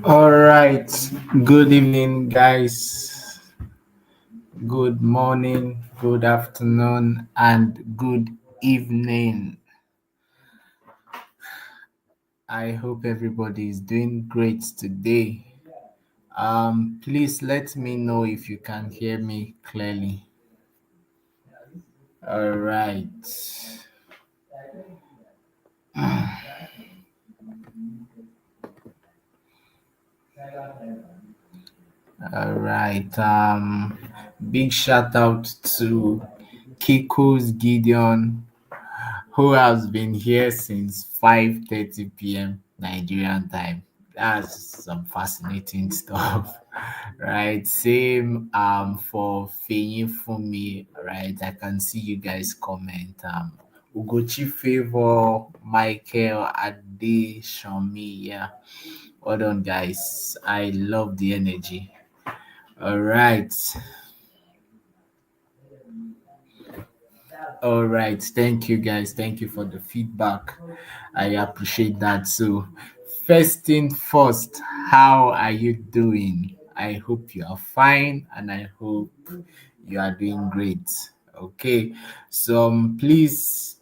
All right. Good evening, guys. Good morning, good afternoon, and good evening. I hope everybody is doing great today. Please let me know if you can hear me clearly. All right. All right. Big shout out to Kiko's Gideon, who has been here since 5:30 p.m. Nigerian time. That's some fascinating stuff, right? Same for Feyin Fumi, right? I can see you guys comment. Ugochi Favor, Michael Ade Shomi, yeah. Well done, guys. I love the energy. All right. All right. Thank you, guys. Thank you for the feedback. I appreciate that. So, first thing first, how are you doing? I hope you are fine and I hope you are doing great. Okay. So, please,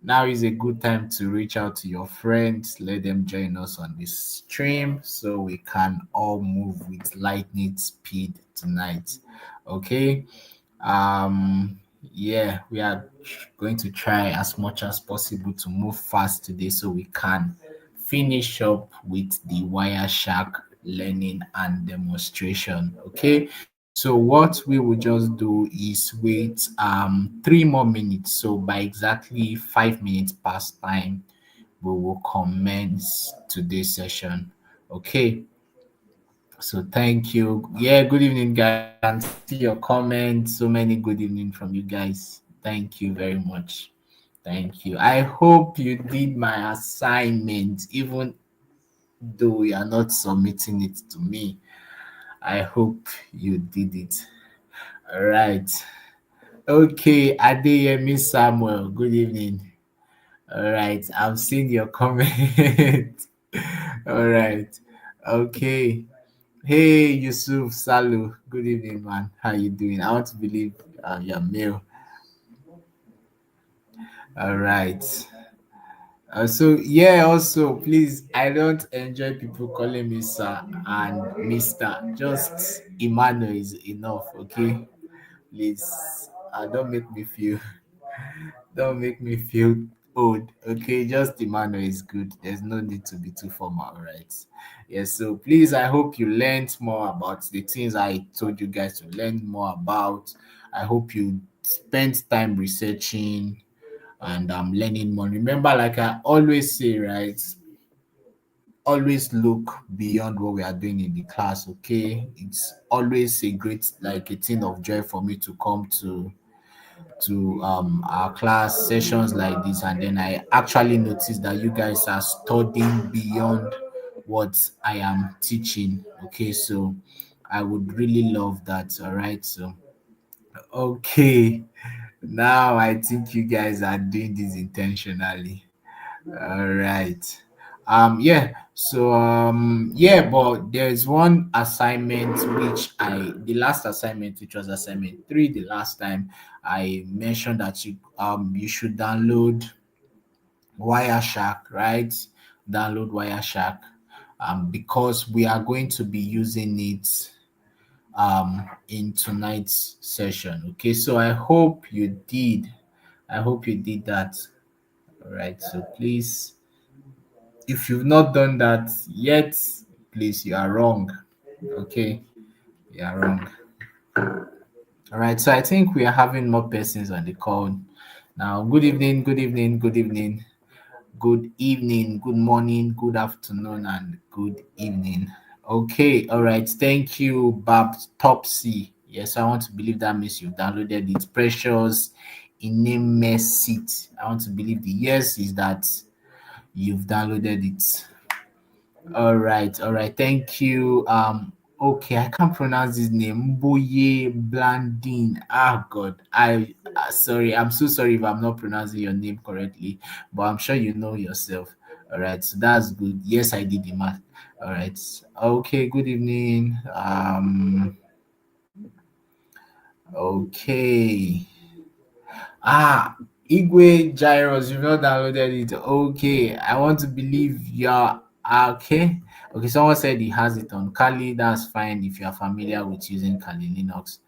now is a good time to reach out to your friends, let them join us on this stream so we can all move with lightning speed tonight. Okay. Yeah, we are going to try as much as possible to move fast today so we can finish up with the Wireshark learning and demonstration. Okay, so what we will just do is wait 3 more minutes. So by exactly 5 minutes past time, we will commence today's session. Okay. So thank you. Yeah, good evening, guys. I can see your comments. So many good evening from you guys. Thank you very much. Thank you. I hope you did my assignment, even though you are not submitting it to me. I hope you did it. All right. Okay, Adeyemi Samuel. Good evening. All right. I've seen your comment. All right. Okay. Hey, Yusuf Salu. Good evening, man. How you doing? I want to believe you're male. All right. So yeah, also please, I don't enjoy people calling me sir and Mister. Just Emmanuel is enough, okay? Please, don't make me feel old, okay? Just Emmanuel is good. There's no need to be too formal, right? Yes. So please, I hope you learned more about the things I told you guys to learn more about. I hope you spent time researching and learning more. Remember, like I always say, right? Always look beyond what we are doing in the class, okay? It's always a great, like a thing of joy for me to come to our class sessions like this, and then I actually notice that you guys are studying beyond what I am teaching. Okay, so I would really love that. All right, so okay, now I think you guys are doing this intentionally. All right. Yeah. So yeah, but there's one assignment which the last assignment, which was assignment 3 the last time, I mentioned that you should download Wireshark, right? Download Wireshark because we are going to be using it in tonight's session. Okay, so I hope you did. I hope you did that. All right, so please, if you've not done that yet, please, you are wrong. Okay, you are wrong. All right, so I think we are having more persons on the call now. Good evening, good evening, good evening, good evening, good morning, good afternoon, and good evening. Okay, all right. Thank you, Bab Topsy. Yes, I want to believe that means you've downloaded it. Precious in name seat. I want to believe the yes is that you've downloaded it. All right, all right. Thank you. Okay, I can't pronounce his name. Mboye Blandin. Ah, God. Sorry. I'm so sorry if I'm not pronouncing your name correctly, but I'm sure you know yourself. All right, so that's good. Yes, I did the math. All right. Okay. Good evening. Okay. Ah, Igwe Gyros, you've not downloaded it. Okay. I want to believe you're okay. Okay. Someone said he has it on Kali. That's fine if you're familiar with using Kali Linux.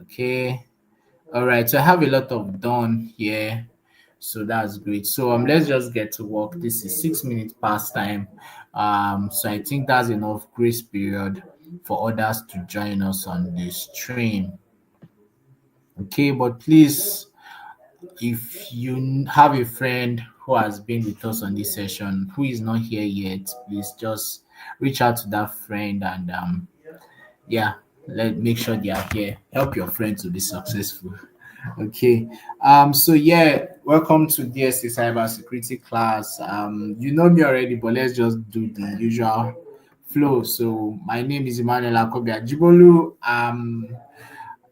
Okay. All right. So I have a lot of done here. So that's great. So let's just get to work. This is 6 minutes past time. So I think that's enough grace period for others to join us on the stream. Okay, but please, if you have a friend who has been with us on this session who is not here yet, please just reach out to that friend and yeah, let make sure they are here. Help your friend to be successful. Okay. So yeah, welcome to DSC Cybersecurity class. You know me already, but let's just do the usual flow. So my name is Emmanuel Akobia Jibolu.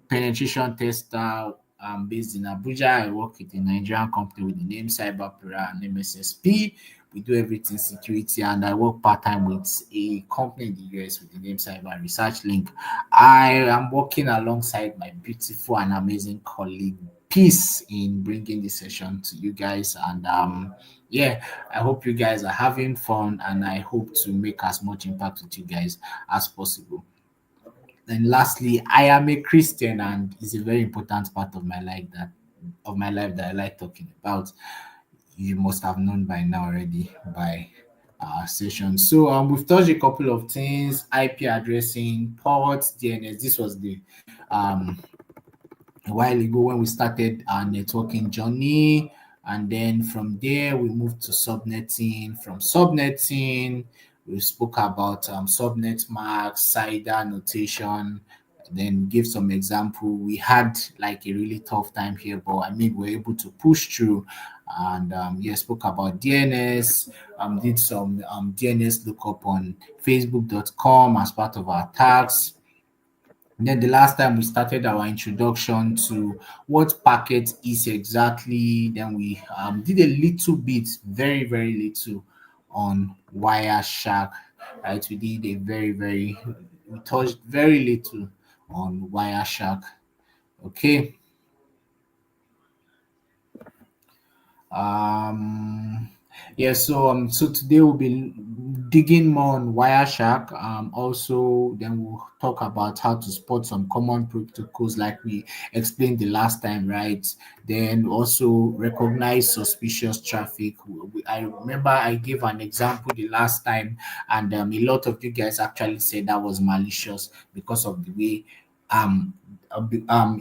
Penetration tester based in Abuja. I work with a Nigerian company with the name Cyberpura and MSSP. We do everything security, and I work part time with a company in the US with the name Cyber Research Link. I am working alongside my beautiful and amazing colleague Peace in bringing this session to you guys. And yeah, I hope you guys are having fun, and I hope to make as much impact with you guys as possible. And lastly, I am a Christian, and it's a very important part of my life that I like talking about. You must have known by now already by our session. So we've touched a couple of things: IP addressing, ports, DNS. This was the um a while ago when we started our networking journey. And then from there, we moved to subnetting. From subnetting, we spoke about subnet marks, CIDR notation, then give some example. We had like a really tough time here, but I mean, we're able to push through. And yeah, spoke about DNS, did some DNS lookup on facebook.com as part of our tags. And then the last time we started our introduction to what packet is exactly, then we did a little bit, very, very little on Wireshark, right? We did a we touched very little on Wireshark. Okay. Um, yeah, so today we'll be digging more on Wireshark. Also, then we'll talk about how to spot some common protocols like we explained the last time, right? Then also recognize suspicious traffic. I remember I gave an example the last time, and a lot of you guys actually said that was malicious because of the way um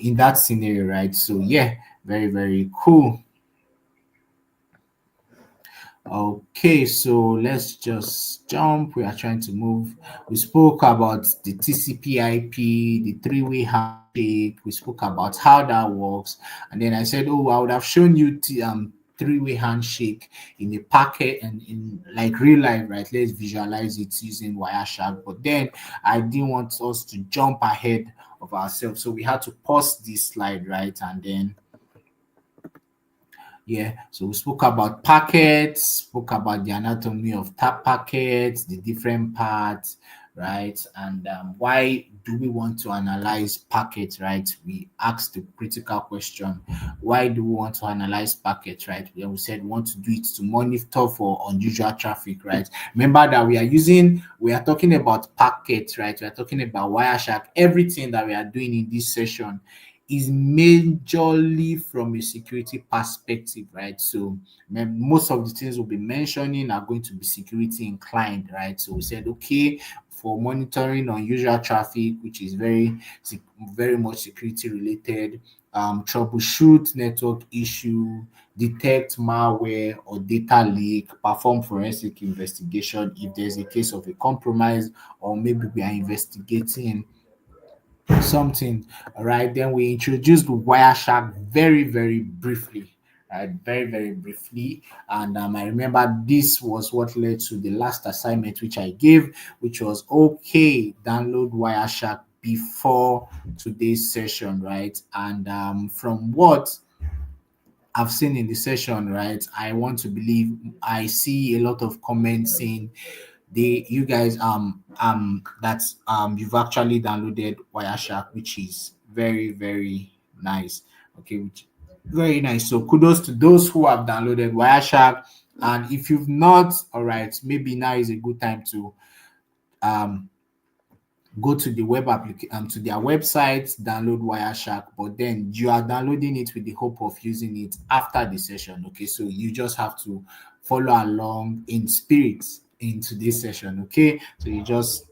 in that scenario, right? So yeah, very, very cool. Okay, so let's just jump. We are trying to move. We spoke about the TCP IP, the three-way handshake. We spoke about how that works. And then I said, oh, I would have shown you three-way handshake in a packet and in like real life, right? Let's visualize it using Wireshark. But then I didn't want us to jump ahead of ourselves. So we had to pause this slide, right? And then yeah, so we spoke about packets, spoke about the anatomy of tap packets, the different parts, right? And why do we want to analyze packets, right? We asked the critical question: why do we want to analyze packets, right? We said we want to do it to monitor for unusual traffic, right? Remember that we are talking about packets, right? We are talking about Wireshark. Everything that we are doing in this session is majorly from a security perspective, right? So most of the things we'll be mentioning are going to be security inclined, right? So we said, okay, for monitoring unusual traffic, which is very much security related, troubleshoot network issue, detect malware or data leak, perform forensic investigation if there's a case of a compromise, or maybe we are investigating something. All right, then we introduced Wireshark very, very briefly, right? Very, very briefly. And I remember this was what led to the last assignment which I gave, which was okay, download Wireshark before today's session, right? And from what I've seen in the session, right, I want to believe I see a lot of comments saying you guys that's you've actually downloaded Wireshark, which is very very nice. Okay, which very nice. So kudos to those who have downloaded Wireshark. And if you've not, all right, maybe now is a good time to um go to the web application, to their website, download Wireshark, but then you are downloading it with the hope of using it after the session. Okay, so you just have to follow along in spirit into this session. Okay, so you just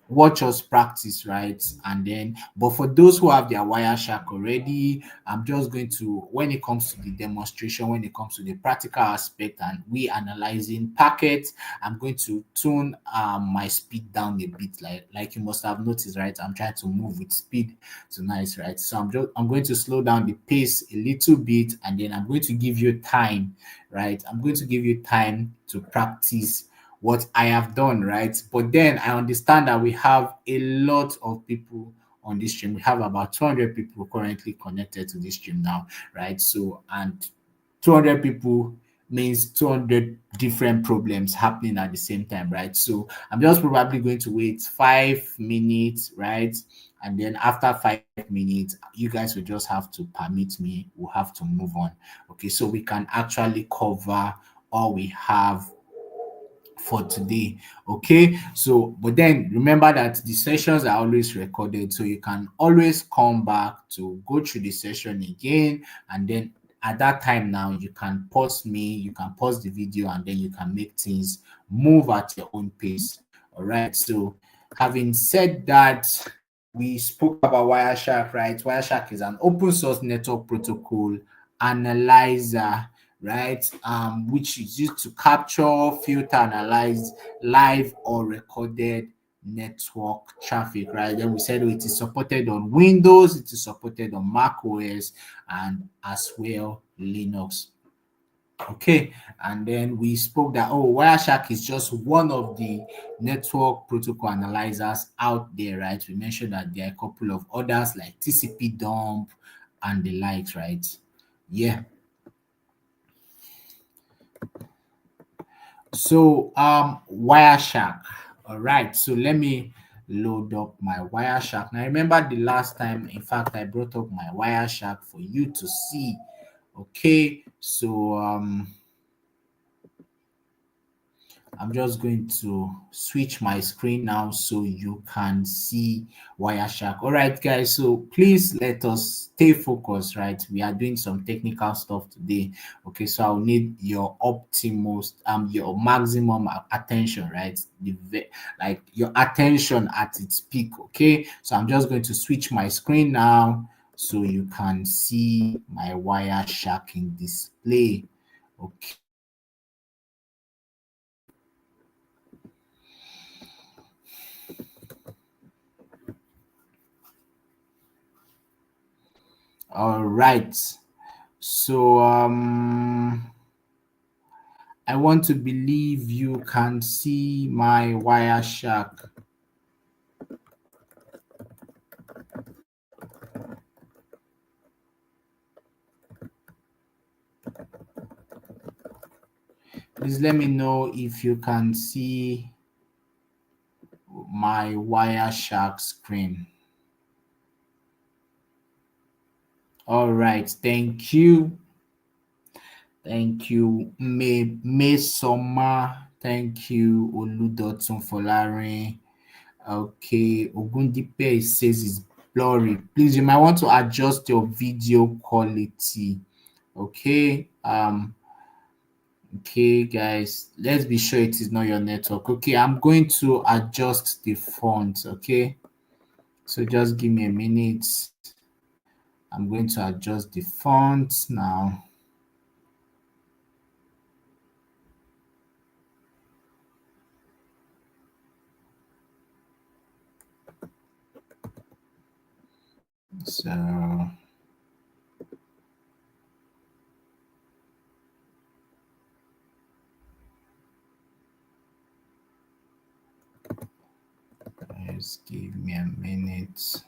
watch us practice, right? And then, but for those who have their Wireshark already, I'm just going to, when it comes to the demonstration, when it comes to the practical aspect and we analyzing packets, I'm going to tune my speed down a bit, like you must have noticed, right? I'm trying to move with speed tonight, right? So I'm going to slow down the pace a little bit, and then I'm going to give you time, right? I'm going to give you time to practice what I have done, right? But then I understand that we have a lot of people on this stream. We have about 200 people currently connected to this stream now, right? So, and 200 people means 200 different problems happening at the same time, right? So I'm just probably going to wait 5 minutes, right? And then after 5 minutes, you guys will just have to permit me. We'll have to move on. Okay, so we can actually cover all we have for today. Okay, so but then remember that the sessions are always recorded, so you can always come back to go through the session again, and then at that time now you can pause me, you can pause the video, and then you can make things move at your own pace. All right, so having said that, we spoke about Wireshark, right? Wireshark is an open source network protocol analyzer, right? Which is used to capture, filter, analyze live or recorded network traffic, right? Then we said it is supported on Windows, it is supported on Mac OS, and as well Linux. Okay, and then we spoke that Wireshark is just one of the network protocol analyzers out there, right? We mentioned that there are a couple of others like TCP dump and the likes, right? Yeah. So Wireshark. All right. So let me load up my Wireshark. Now remember the last time, in fact, I brought up my Wireshark for you to see. Okay. So I'm just going to switch my screen now so you can see Wireshark. All right, guys. So please let us stay focused, right? We are doing some technical stuff today. Okay, so I'll need your optimal, your maximum attention, right? Like your attention at its peak. Okay, so I'm just going to switch my screen now so you can see my Wireshark in display. Okay. All right. So I want to believe you can see my Wireshark. Please let me know if you can see my Wireshark screen. All right, thank you. Thank you, May Soma. Thank you, Oludotun Folarin. Okay, Ogundipe says it's blurry. Please, you might want to adjust your video quality. Okay. Okay, guys, let's be sure it is not your network. Okay, I'm going to adjust the font. Okay, so just give me a minute. I'm going to adjust the font now. So just give me a minute.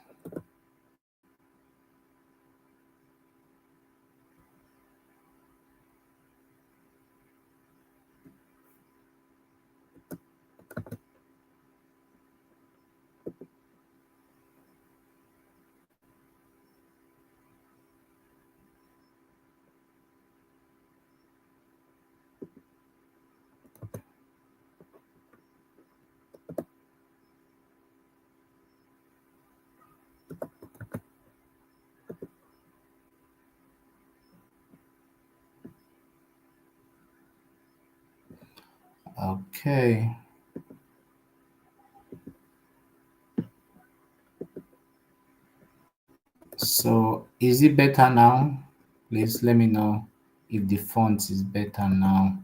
Okay. So is it better now? Please let me know if the font is better now.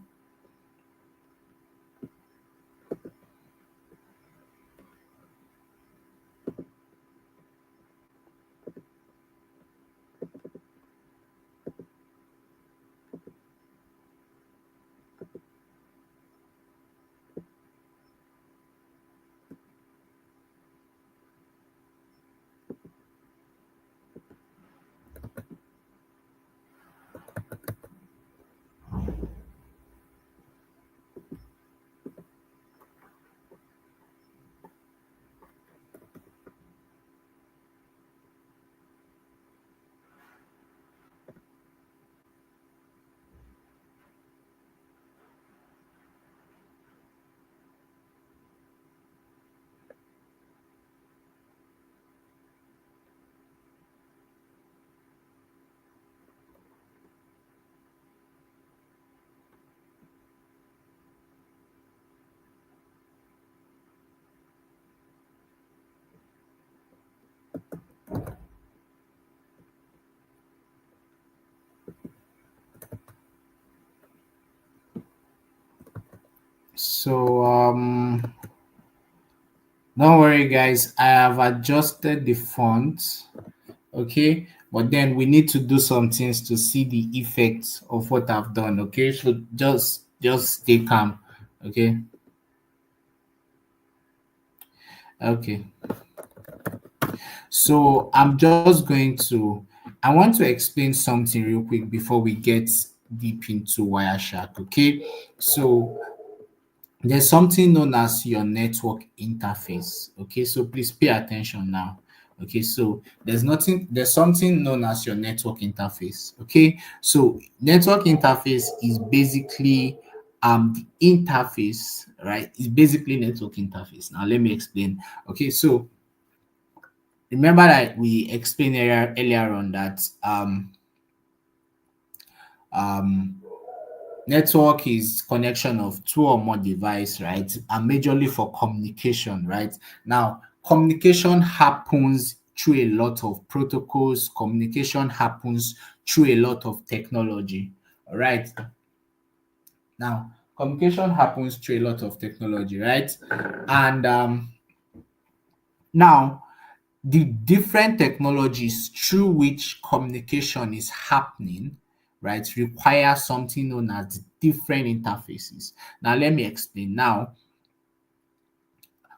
So don't worry guys, I have adjusted the font. Okay, but then we need to do some things to see the effects of what I've done. Okay, so just stay calm. Okay. Okay, so I'm just going to, I want to explain something real quick before we get deep into Wireshark. Okay, so there's something known as your network interface. Okay, so please pay attention now. Okay, so there's something known as your network interface. Okay, so network interface is basically the interface, right? It's basically network interface. Now let me explain. Okay, so remember that we explained earlier on that um network is connection of two or more device, right? And majorly for communication, right? Now, communication happens through a lot of protocols. Communication happens through a lot of technology, all right? Now, communication happens through a lot of technology, right? And now, the different technologies through which communication is happening, right, require something known as different interfaces. Now, let me explain. Now,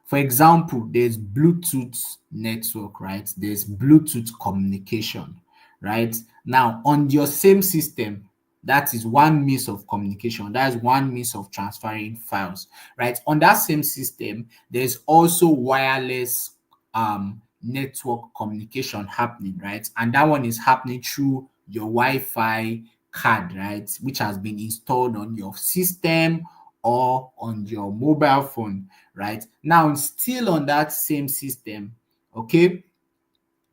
for example, there's Bluetooth network, right? There's Bluetooth communication, right? Now, on your same system, that is one means of communication. That is one means of transferring files, right? On that same system, there's also wireless network communication happening, right? And that one is happening through your Wi-Fi card, right? Which has been installed on your system or on your mobile phone, right? Now, still on that same system, okay,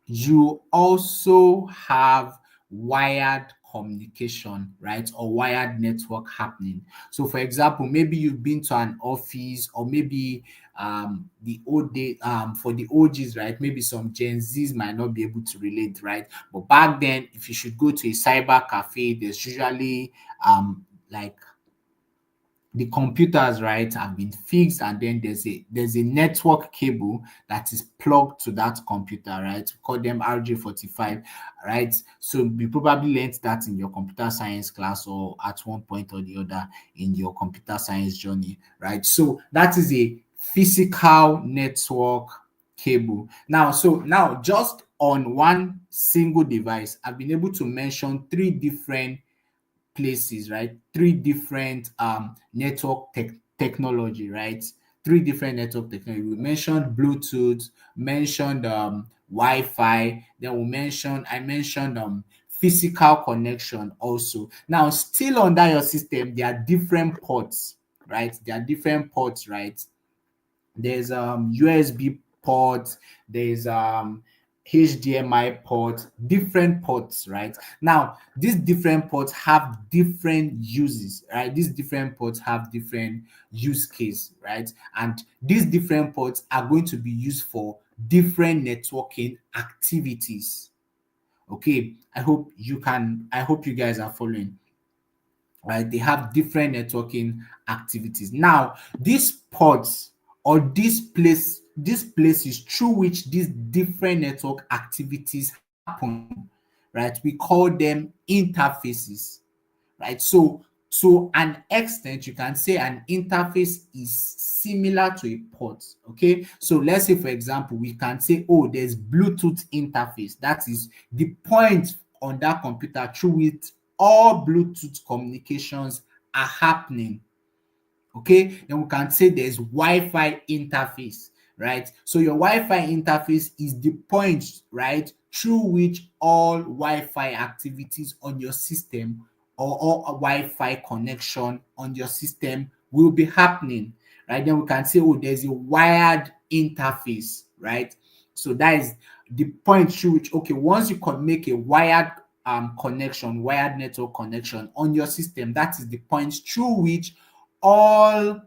you also have wired communication, right? Or wired network happening. So, for example, maybe you've been to an office, or maybe the old day for the OGs, right? Maybe some Gen Zs might not be able to relate, right? But back then, if you should go to a cyber cafe, there's usually like the computers, right, have been fixed, and then there's a network cable that is plugged to that computer, right? We call them RJ45, right? So you probably learned that in your computer science class, or at one point or the other in your computer science journey, right? So that is a physical network cable. Now just on one single device, I've been able to mention three different places, right? Three different network technology, right? Three different network technology. We mentioned Bluetooth, mentioned Wi-Fi, then I mentioned physical connection also. Now, still under your system, there are different ports, right? There are different ports, right? There's USB ports, there's HDMI port, different ports, right? Now, these different ports have different uses, right? These different ports have different use case, right? And these different ports are going to be used for different networking activities. Okay, I hope you guys are following, right? They have different networking activities. Now, these pods or these places through which these different network activities happen, right? We call them interfaces, right? So to an extent, you can say an interface is similar to a port. Okay, so let's say, for example, we can say, oh, there's Bluetooth interface. That is the point on that computer through which all Bluetooth communications are happening. Okay, then we can say there's Wi-Fi interface, right? So your Wi-Fi interface is the point, right, through which all Wi-Fi activities on your system or all Wi-Fi connection on your system will be happening, right? Then we can say, oh, there's a wired interface, right? So that is the point through which, okay, once you can make a wired connection, wired network connection on your system, that is the point through which all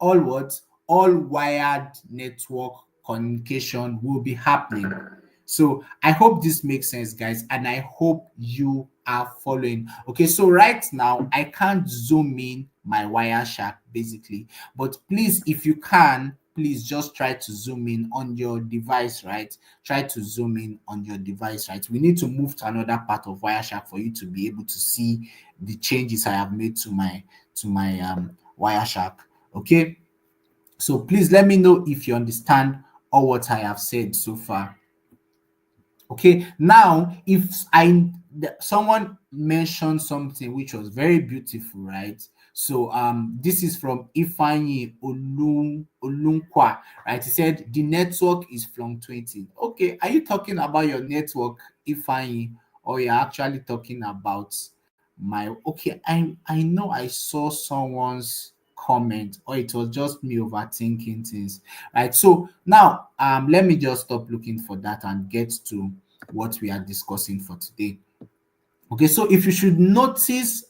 what all wired network communication will be happening. So I hope this makes sense, guys, and I hope you are following. Okay, so right now I can't zoom in my Wireshark basically, but please, if you can, please just try to zoom in on your device, right? Try to zoom in on your device, right? We need to move to another part of Wireshark for you to be able to see the changes I have made to my Wireshark. Okay, so please let me know if you understand all what I have said so far. Okay, now if someone mentioned something which was very beautiful, right? So this is from Ifeanyi Olunkwa, right? He said the network is fluctuating. Okay, are you talking about your network, Ifeanyi, or you're actually talking about my okay? I know I saw someone's comment, or it was just me overthinking things, right? So now let me just stop looking for that and get to what we are discussing for today. Okay, so if you should notice,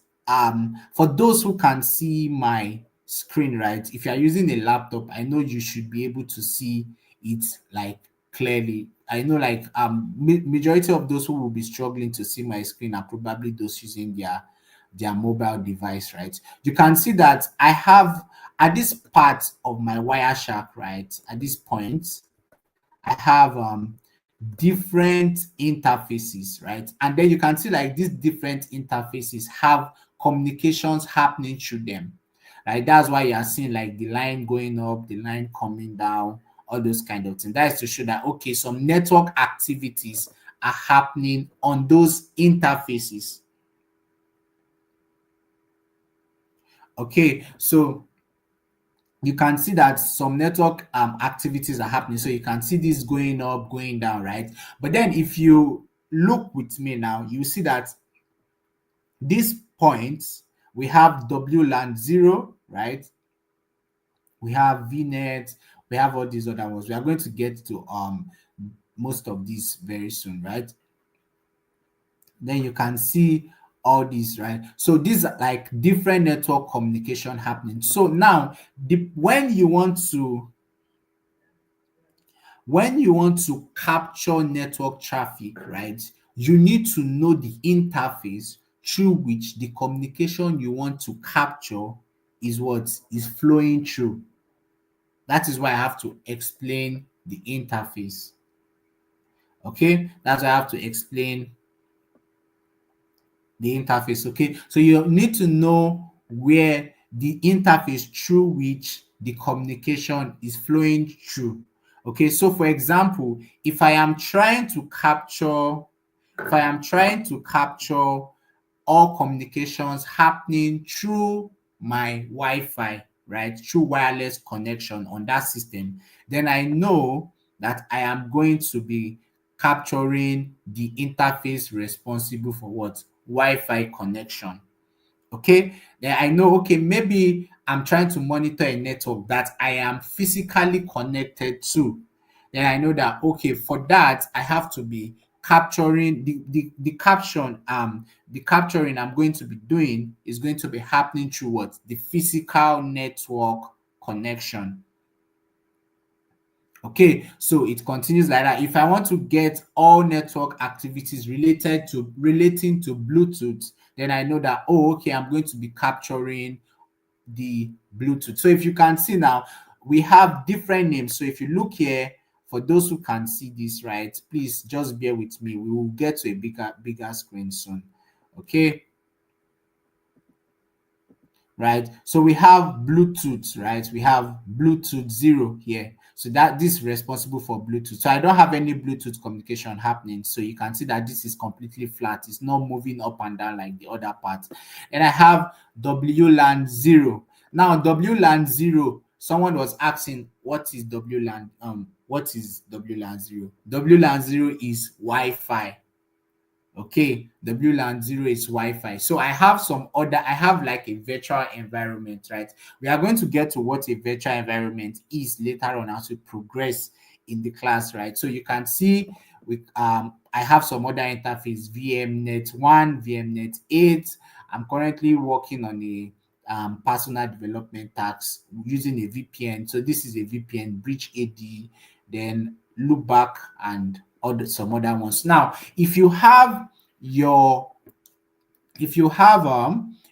for those who can see my screen, right? If you are using a laptop, I know you should be able to see it like clearly. I know like majority of those who will be struggling to see my screen are probably those using their mobile device, right? You can see that I have at this part of my Wireshark, right? At this point, I have different interfaces, right? And then you can see like these different interfaces have communications happening through them, right? That's why you are seeing like the line going up, the line coming down, all those kind of things. That is to show that, okay, some network activities are happening on those interfaces. Okay, so you can see that some network activities are happening. So you can see this going up, going down, right? But then if you look with me now, you see that these points, we have WLAN 0, right? We have VNet, we have all these other ones. We are going to get to most of these very soon, right? Then you can see all these, right? So these are like different network communication happening. So now when you want to capture network traffic, right, you need to know the interface through which the communication you want to capture is what is flowing through. That is why I have to explain the interface. Okay, that's why I have to explain the interface. Okay, so you need to know where the interface through which the communication is flowing through. Okay, so for example, if I am trying to capture all communications happening through my Wi-Fi, right, through wireless connection on that system, then I know that I am going to be capturing the interface responsible for what? Wi-Fi connection. Okay, then I know, okay, maybe I'm trying to monitor a network that I am physically connected to. then I know that okay, for that I have to be capturing the caption, the capturing I'm going to be doing is going to be happening through what? The physical network connection. Okay, so it continues like that. If I want to get all network activities relating to Bluetooth, then I know that, oh, okay, I'm going to be capturing the Bluetooth. So if you can see now, we have different names. So if you look here, for those who can see this, right, please just bear with me. We will get to a bigger screen soon. Okay, right? So we have Bluetooth, right? We have Bluetooth 0 here. So that this is responsible for Bluetooth. So I don't have any Bluetooth communication happening. So you can see that this is completely flat. It's not moving up and down like the other part. And I have WLAN 0. Now WLAN 0, someone was asking what is WLAN? What is WLAN 0? WLAN 0 is Wi-Fi. Okay, WLAN 0 is Wi-Fi. So I have like a virtual environment, right? We are going to get to what a virtual environment is later on as we progress in the class, right? So you can see I have some other interface, VMnet 1, VMnet 8. I'm currently working on a personal development task using a VPN. So this is a VPN, Bridge AD, then Loopback, and some other ones. Now, your if you have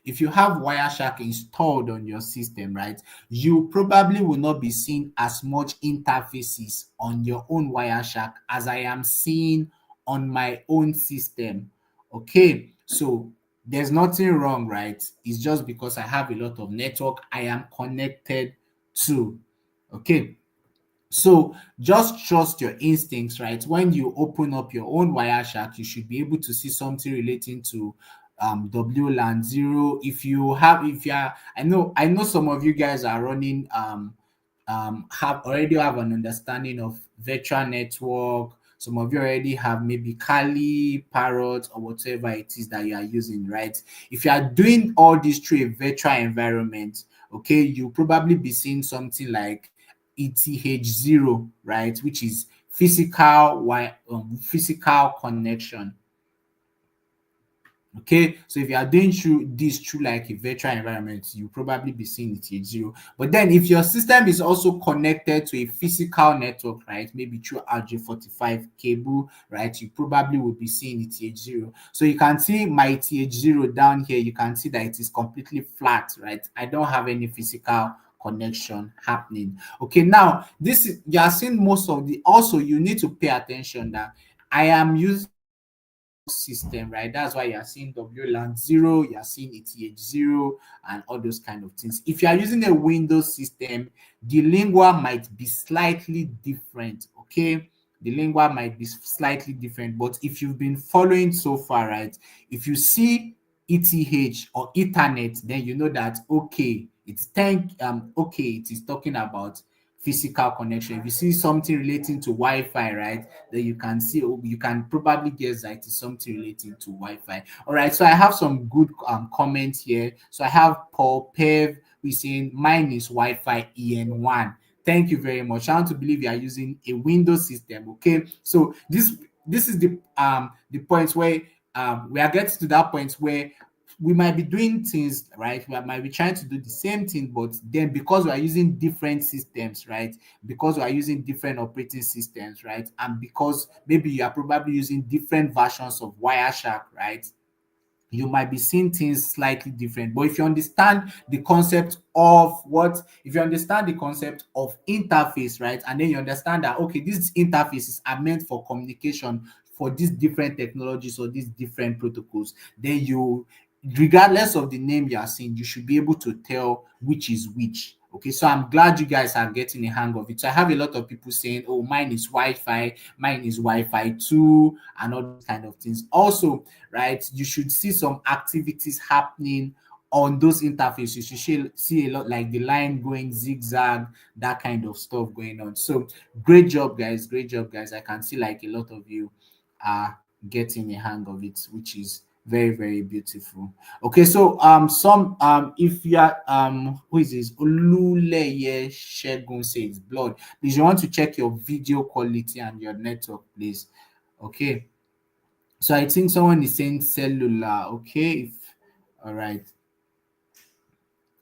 Wireshark installed on your system, right, you probably will not be seeing as much interfaces on your own Wireshark as I am seeing on my own system. Okay, so there's nothing wrong, right? It's just because I have a lot of network I am connected to. Okay, so just trust your instincts, right? When you open up your own Wireshark, you should be able to see something relating to WLAN 0. If you are, I know some of you guys are running have an understanding of virtual network. Some of you already have maybe Kali, Parrot, or whatever it is that you are using, right? If you are doing all this through a virtual environment, okay, you'll probably be seeing something like ETH0, right, which is physical connection. Okay, so if you are doing through like a virtual environment, you probably be seeing ETH0. But then if your system is also connected to a physical network, right, maybe through RJ45 cable, right, you probably will be seeing ETH0. So you can see my ETH0 down here. You can see that it is completely flat, right? I don't have any physical connection happening. Okay, now you are seeing most of the, also you need to pay attention that I am using system, right? That's why you're seeing WLAN 0, you're seeing ETH0, and all those kind of things. If you are using a Windows system, the lingua might be slightly different. Okay, the lingua might be slightly different, but if you've been following so far, right, if you see ETH or Ethernet, then you know that okay, okay, it is talking about physical connection. If you see something relating to Wi-Fi, right, then you can see, you can probably guess that it is something relating to Wi-Fi. All right, so I have some good comments here. So I have Paul Pev, who's saying mine is Wi-Fi EN1. Thank you very much. I want to believe you are using a Windows system. Okay, so this is the point where we are getting to that point where we might be doing things, right? We might be trying to do the same thing, but then because we are using different systems, right? Because we are using different operating systems, right? And because maybe you are probably using different versions of Wireshark, right? You might be seeing things slightly different. But if you understand the concept of if you understand the concept of interface, right, and then you understand that okay, these interfaces are meant for communication for these different technologies or these different protocols, then you, regardless of the name you are seeing, you should be able to tell which is which. Okay, so I'm glad you guys are getting a hang of it. So I have a lot of people saying, oh, mine is Wi-Fi, mine is Wi-Fi 2, and all those kind of things. Also, right, you should see some activities happening on those interfaces. You should see a lot like the line going zigzag, that kind of stuff going on. So great job, guys. Great job, guys. I can see like a lot of you are getting a hang of it, which is Very, very beautiful. Okay, so some if you are who is this? Oluleye Shegun says blood. Please, you want to check your video quality and your network, please. Okay. So I think someone is saying cellular. Okay, if all right.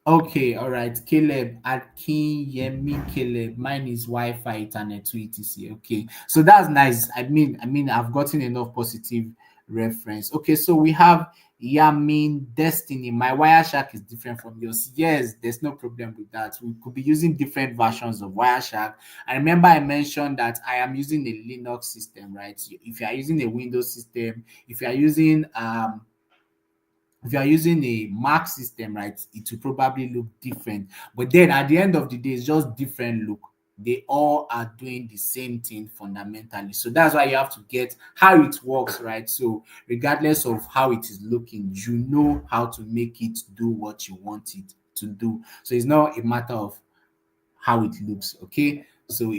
Okay, all right. Caleb Akinyemi Caleb. Mine is Wi-Fi, Ethernet to etc. Okay, so that's nice. I mean, I've gotten enough positive reference. Okay, so we have Yamin Destiny. My Wireshark is different from yours. Yes, there's no problem with that. We could be using different versions of Wireshark. I remember I mentioned that I am using a Linux system, right? If you are using a Windows system, if you are using if you are using a Mac system, right, it will probably look different. But then at the end of the day, it's just different look. They all are doing the same thing fundamentally. So that's why you have to get how it works, right? So regardless of how it is looking, you know how to make it do what you want it to do. So it's not a matter of how it looks, okay? So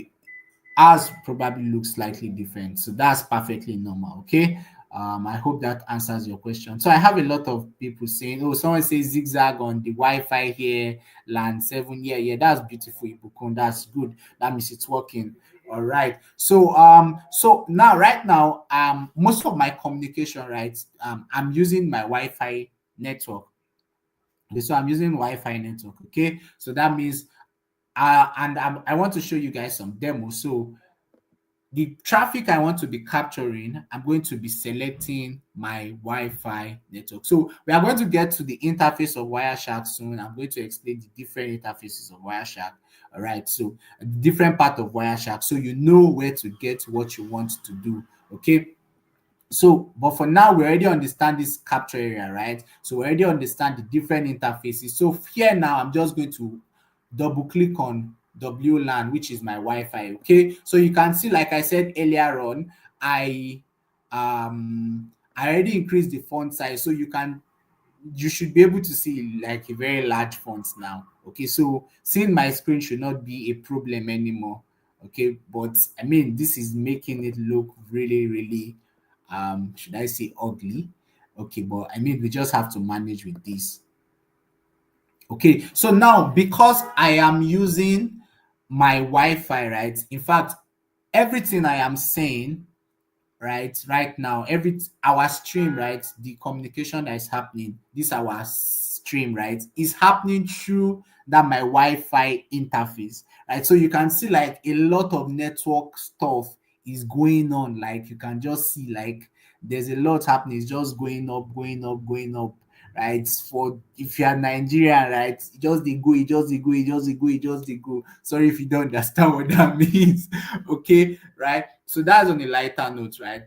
ours probably looks slightly different. So that's perfectly normal. Okay. I hope that answers your question. So I have a lot of people saying, oh, someone says zigzag on the Wi-Fi here, LAN 7. Yeah, yeah, that's beautiful, Ibukun. That's good. That means it's working. All right. So now, right now, most of my communication, right, I'm using my Wi-Fi network. Okay, so I'm using Wi-Fi network. Okay. So that means I want to show you guys some demos. So the traffic I want to be capturing, I'm going to be selecting my Wi-Fi network. So we are going to get to the interface of Wireshark soon. I'm going to explain the different interfaces of Wireshark. All right, so a different part of Wireshark, so you know where to get what you want to do. Okay. So, but for now, we already understand this capture area, right? So we already understand the different interfaces. So here now, I'm just going to double click on WLAN, which is my Wi-Fi. Okay, so you can see, like I said earlier on, I already increased the font size, so you should be able to see like a very large font now. Okay, so seeing my screen should not be a problem anymore. Okay, but I mean, this is making it look really, really, should I say ugly? Okay, but I mean, we just have to manage with this. Okay, so now because I am using my Wi-Fi, right? In fact, everything I am saying right now, every our stream, right, the communication that is happening, this our stream, right, is happening through that my Wi-Fi interface, right? So you can see like a lot of network stuff is going on. Like you can just see like there's a lot happening. It's just going up, going up, going up, right? For if you are Nigerian, right, it just they go, it just they go, it just they go, it just they go. Sorry if you don't understand what that means. Okay, right? So that's on a lighter note, right?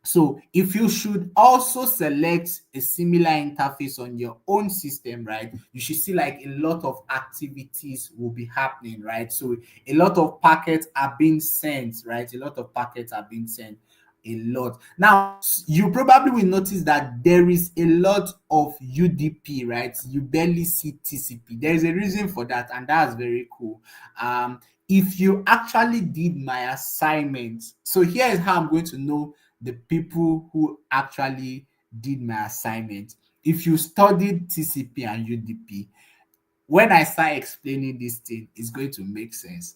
So if you should also select a similar interface on your own system, right, you should see like a lot of activities will be happening, right? So a lot of packets are being sent, right? A lot of packets are being sent, a lot. Now, you probably will notice that there is a lot of UDP, right? You barely see TCP. There is a reason for that, and that's very cool. If you actually did my assignment, so here is how I'm going to know the people who actually did my assignment. If you studied TCP and UDP, when I start explaining this thing, it's going to make sense.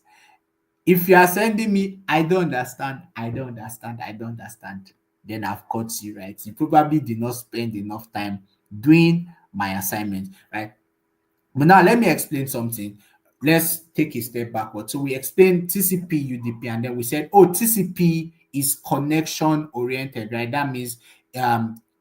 If you are sending me, I don't understand, I don't understand, I don't understand, then I've caught you, right? You probably did not spend enough time doing my assignment, right? But now let me explain something. Let's take a step backward. So we explained TCP, UDP, and then we said, oh, TCP is connection oriented, right? That means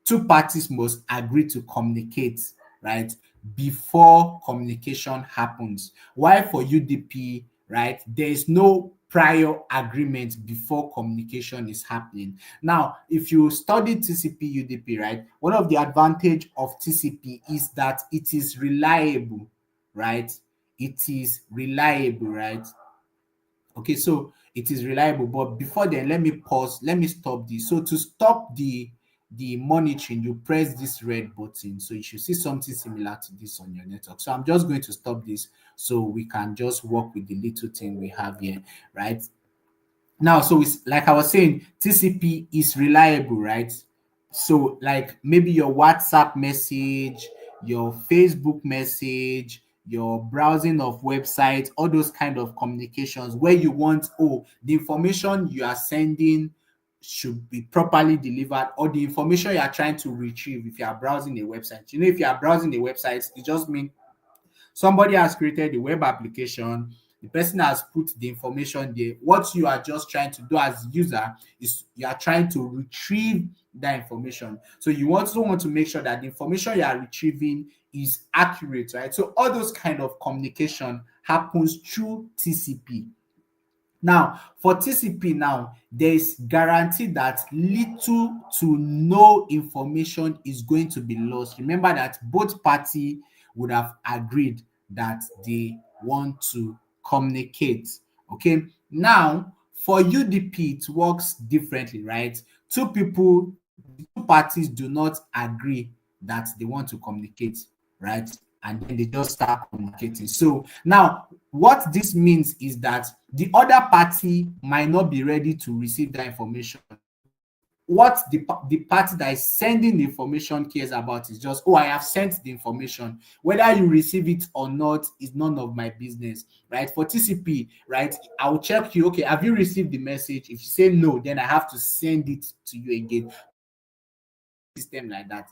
two parties must agree to communicate, right, before communication happens. While for UDP, right, there is no prior agreement before communication is happening. Now, if you study TCP UDP, right, one of the advantage of TCP is that it is reliable, right? It is reliable, right? Okay, so it is reliable. But before then, let me pause. Let me stop this. So to stop the monitoring, you press this red button. So you should see something similar to this on your network. So I'm just going to stop this so we can just work with the little thing we have here, right? Now, so it's like I was saying, TCP is reliable, right? So like maybe your WhatsApp message, your Facebook message, your browsing of websites, all those kind of communications where you want, oh, the information you are sending should be properly delivered, or the information you are trying to retrieve. If you are browsing a website, if you are browsing a website, it just means somebody has created a web application, the person has put the information there. What you are just trying to do as user is you are trying to retrieve that information. So you also want to make sure that the information you are retrieving is accurate, right? So all those kind of communication happens through TCP. Now, for TCP now, there is guarantee that little to no information is going to be lost. Remember that both parties would have agreed that they want to communicate. Okay. Now, for UDP, it works differently, right? Two parties do not agree that they want to communicate, right? And then they just start communicating. So now what this means is that the other party might not be ready to receive that information. What the party that is sending the information cares about is just, oh, I have sent the information. Whether you receive it or not is none of my business, right? For TCP, right, I'll check you, okay, have you received the message? If you say no, then I have to send it to you again. System like that.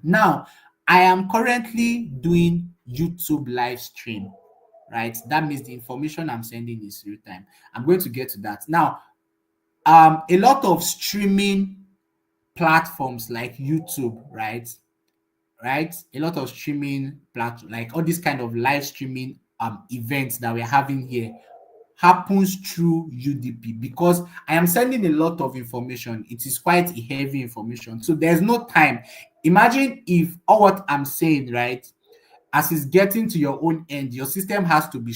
Now, I am currently doing YouTube live stream, right? That means the information I'm sending is real time. I'm going to get to that. Now, a lot of streaming platforms like YouTube, right? Right? A lot of streaming platforms, like all these kind of live streaming events that we're having here happens through UDP because I am sending a lot of information. It is quite a heavy information. So there's no time. Imagine if all what I'm saying, right, as it's getting to your own end, your system has to be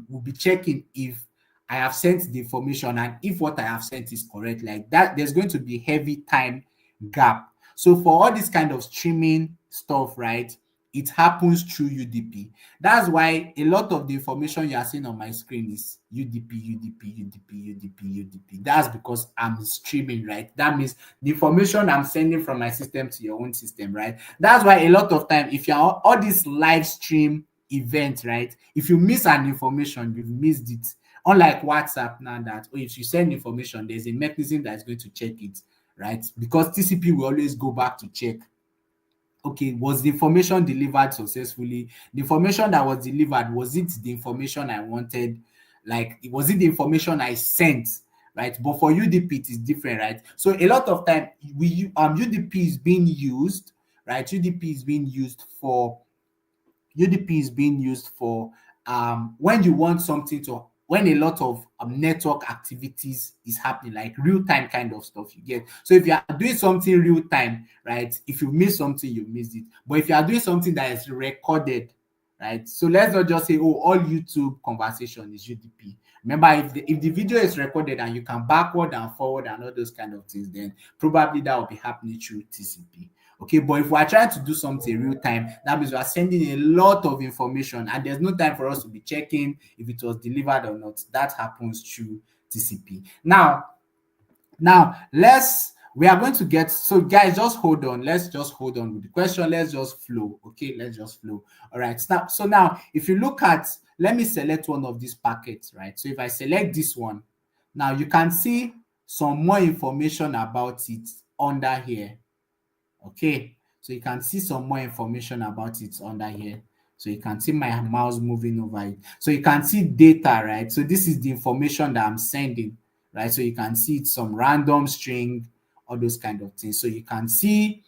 will be checking if I have sent the information and if what I have sent is correct. Like that, there's going to be heavy time gap. So for all this kind of streaming stuff, right, it happens through UDP. That's why a lot of the information you are seeing on my screen is UDP, UDP, UDP, UDP, UDP. That's because I'm streaming, right? That means the information I'm sending from my system to your own system, right? That's why a lot of time, if you're all these live stream events, right? If you miss an information, you've missed it. Unlike WhatsApp now that, oh, if you send information, there's a mechanism that's going to check it, right? Because TCP will always go back to check, okay, was the information delivered successfully? The information that was delivered, was it the information I wanted? Like, was it the information I sent? Right? But for UDP, it is different, right? So a lot of time UDP is being used, right? UDP is being used for when you want something to, when a lot of network activities is happening, like real time kind of stuff you get. So if you are doing something real time, right, if you miss something, you missed it. But if you are doing something that is recorded, right, so let's not just say, oh, all YouTube conversation is UDP. Remember, if the video is recorded and you can backward and forward and all those kind of things, then probably that will be happening through TCP. Okay, but if we are trying to do something real time, that means we are sending a lot of information and there's no time for us to be checking if it was delivered or not. That happens through TCP. Now we are going to get, so guys, just hold on. Let's just hold on with the question. Let's just flow. Okay, let's just flow. All right. So now if you look at, let me select one of these packets, right? So if I select this one, now you can see some more information about it under here. Okay, so you can see some more information about it under here. So you can see my mouse moving over it. So you can see data, right? So this is the information that I'm sending, right? So you can see it's some random string, all those kind of things. So you can see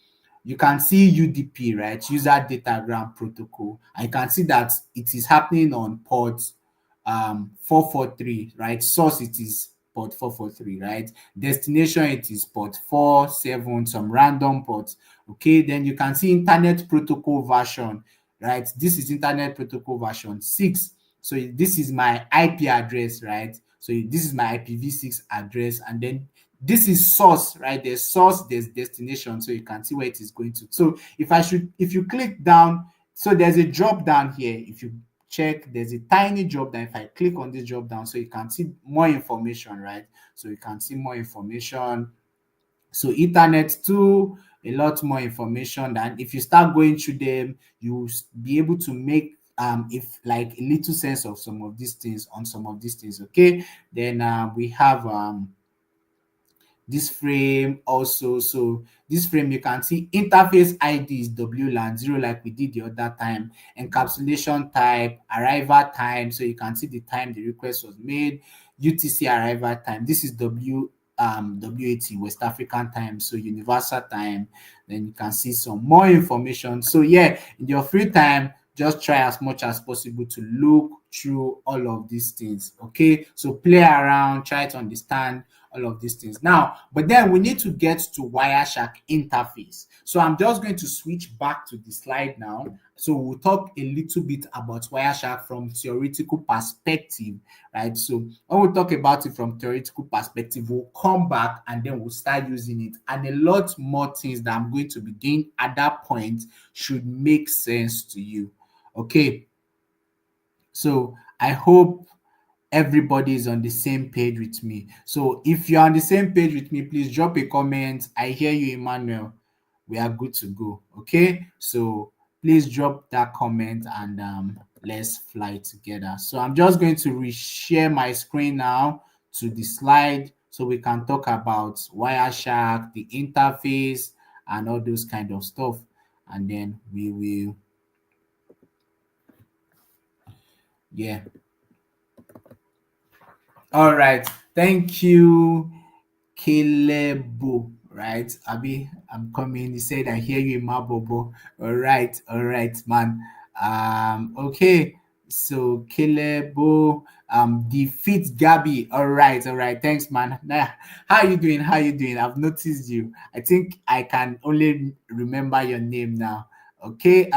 UDP, right? User datagram protocol. I can see that it is happening on port 443, right? Source, it is port 443, right? Destination, it is port 47, some random ports. Okay, then you can see internet protocol version, right? This is internet protocol version 6. So this is my IP address, right? So this is my IPv6 address, and then this is source, right? There's source, there's destination, so you can see where it is going to. So if you click down, so there's a drop down here. If you check, there's a tiny drop down. If I click on this drop down, so you can see more information, right? So you can see more information. So Ethernet too, a lot more information, than if you start going through them, you be able to make if like a little sense of some of these things on some of these things. Okay, then we have this frame also. So this frame, you can see interface ID is WLAN 0, like we did the other time. Encapsulation type, arrival time, so you can see the time the request was made. UTC arrival time, this is WAT, West African time, so universal time. Then you can see some more information. So yeah, in your free time, just try as much as possible to look through all of these things. Okay, so play around, try to understand all of these things. Now, but then we need to get to Wireshark interface. So I'm just going to switch back to the slide now. So we'll talk a little bit about Wireshark from theoretical perspective, right? So when we talk about it from theoretical perspective, we'll come back and then we'll start using it. And a lot more things that I'm going to be doing at that point should make sense to you. Okay. So I hope everybody is on the same page with me. So if you're on the same page with me, please drop a comment. I hear you, Emmanuel. We are good to go. Okay. So please drop that comment and let's fly together. So I'm just going to reshare my screen now to the slide so we can talk about Wireshark, the interface, and all those kind of stuff. And then we will, yeah. All right. Thank you, Calebo. Right. Abi, I'm coming. He said, I hear you, Mabobo. All right, man. Okay. So Calebo defeat Gabby. All right. Thanks, man. Nah, how you doing? How you doing? I've noticed you. I think I can only remember your name now. Okay.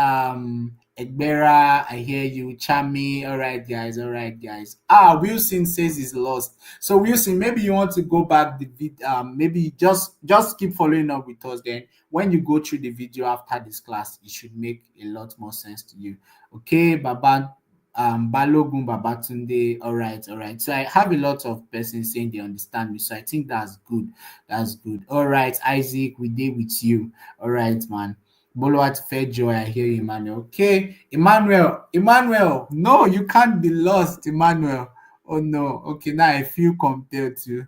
Egbera, I hear you. Chami, all right, guys, all right, guys. Wilson says he's lost. So Wilson, maybe you want to go back the maybe just keep following up with us. Then when you go through the video after this class, it should make a lot more sense to you. Okay, Baba, Balogun Babatunde. All right. So I have a lot of persons saying they understand me. So I think that's good. That's good. All right, Isaac, we did with you. All right, man. Bolwat Joy, I hear you, Emmanuel. Okay, Emmanuel, no, you can't be lost, Emmanuel. Oh no, okay, now I feel compelled to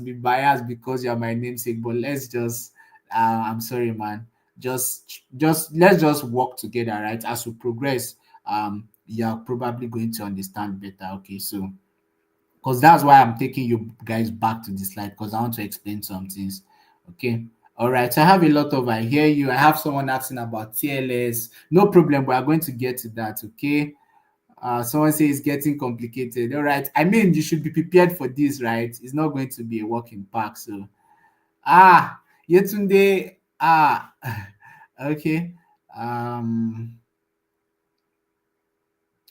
be biased because you're my namesake, but let's just I'm sorry, man. Just let's just work together, right? As we progress, you're probably going to understand better. Okay, so because that's why I'm taking you guys back to the slide because I want to explain some things. Okay. All right. So I have a lot of I hear you. I have someone asking about TLS. No problem. We are going to get to that. Okay. Someone says it's getting complicated. All right. I mean, you should be prepared for this, right? It's not going to be a walk in park. So Yetunde. Okay. Um